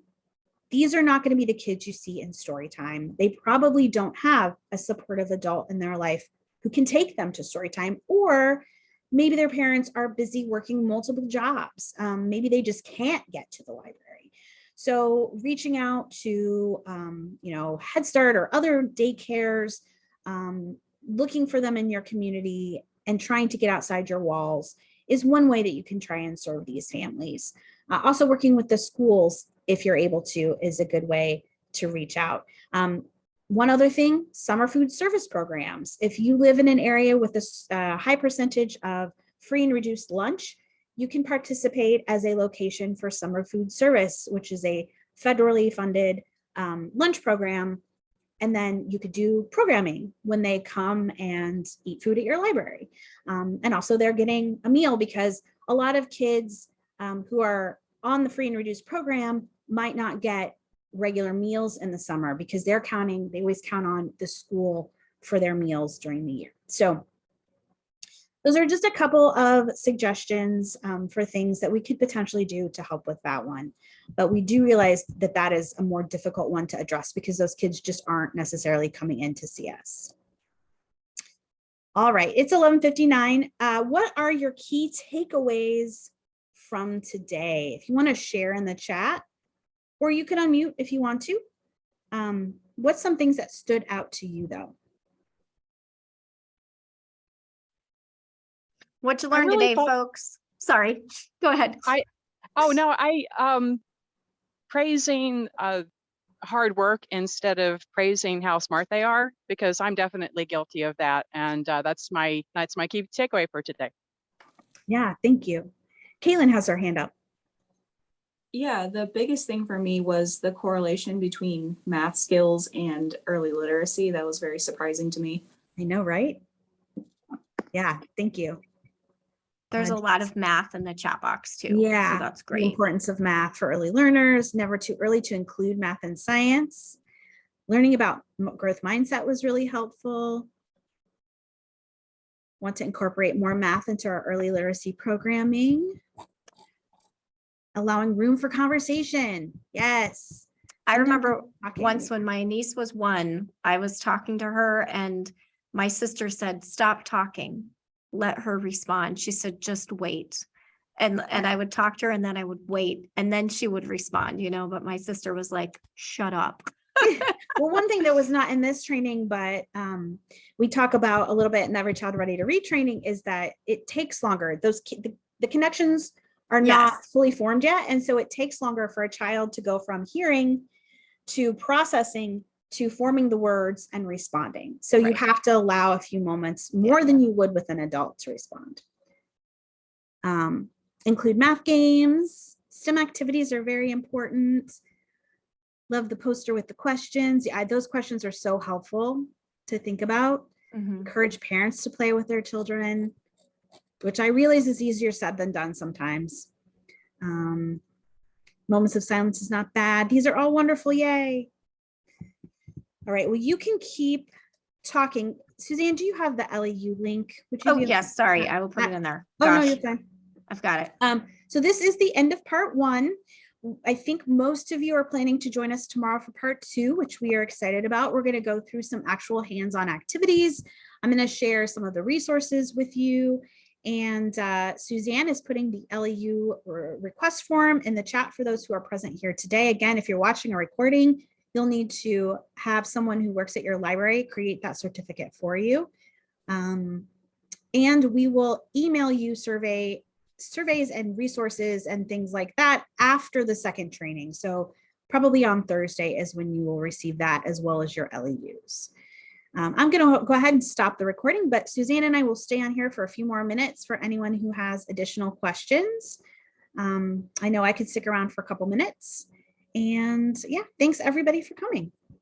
these are not going to be the kids you see in story time. They probably don't have a supportive adult in their life who can take them to story time, or maybe their parents are busy working multiple jobs. Maybe they just can't get to the library. So reaching out to, Head Start or other daycares, looking for them in your community and trying to get outside your walls is one way that you can try and serve these families. Also working with the schools, if you're able to, is a good way to reach out. One other thing, summer food service programs. If you live in an area with a high percentage of free and reduced lunch, you can participate as a location for summer food service, which is a federally funded lunch program. And then you could do programming when they come and eat food at your library. And also they're getting a meal, because a lot of kids who are on the free and reduced program might not get regular meals in the summer, because they always count on the school for their meals during the year. So those are just a couple of suggestions for things that we could potentially do to help with that one. But we do realize that that is a more difficult one to address, because those kids just aren't necessarily coming in to see us. All right, it's 11:59. What are your key takeaways from today? If you want to share in the chat, or you can unmute if you want to. What's some things that stood out to you though? What you learned really today, folks? Sorry, go ahead. Praising hard work instead of praising how smart they are, because I'm definitely guilty of that, and that's my key takeaway for today. Yeah, thank you. Kaylin has her hand up. Yeah, the biggest thing for me was the correlation between math skills and early literacy. That was very surprising to me. I know, right? Yeah, thank you. There's a lot of math in the chat box too. Yeah, so that's the great. importance of math for early learners, never too early to include math and science. Learning about growth mindset was really helpful. Want to incorporate more math into our early literacy programming. Allowing room for conversation. Yes. I remember once when my niece was 1, I was talking to her and my sister said, "Stop talking. Let her respond." She said, "Just wait." And I would talk to her and then I would wait and then she would respond, but my sister was like, "Shut up." Well, one thing that was not in this training, but we talk about a little bit in Every Child Ready to Read training, is that it takes longer. The connections are not fully formed yet. And so it takes longer for a child to go from hearing to processing to forming the words and responding. So you have to allow a few moments more than you would with an adult to respond. Include math games. STEM activities are very important. Love the poster with the questions. Yeah, those questions are so helpful to think about. Encourage parents to play with their children, which I realize is easier said than done sometimes. Moments of silence is not bad. These are all wonderful. Yay. All right. Well, you can keep talking. Suzanne, do you have the LEU link? Yes. Sorry. I will put it in there. Oh, no, you're fine. I've got it. So this is the end of part 1. I think most of you are planning to join us tomorrow for part 2, which we are excited about. We're going to go through some actual hands-on activities. I'm going to share some of the resources with you. And Suzanne is putting the LEU request form in the chat for those who are present here today. Again, if you're watching a recording, you'll need to have someone who works at your library create that certificate for you. And we will email you surveys and resources and things like that after the second training. So probably on Thursday is when you will receive that, as well as your LEUs. I'm going to go ahead and stop the recording, but Suzanne and I will stay on here for a few more minutes for anyone who has additional questions. I know I could stick around for a couple minutes. And yeah, thanks everybody for coming.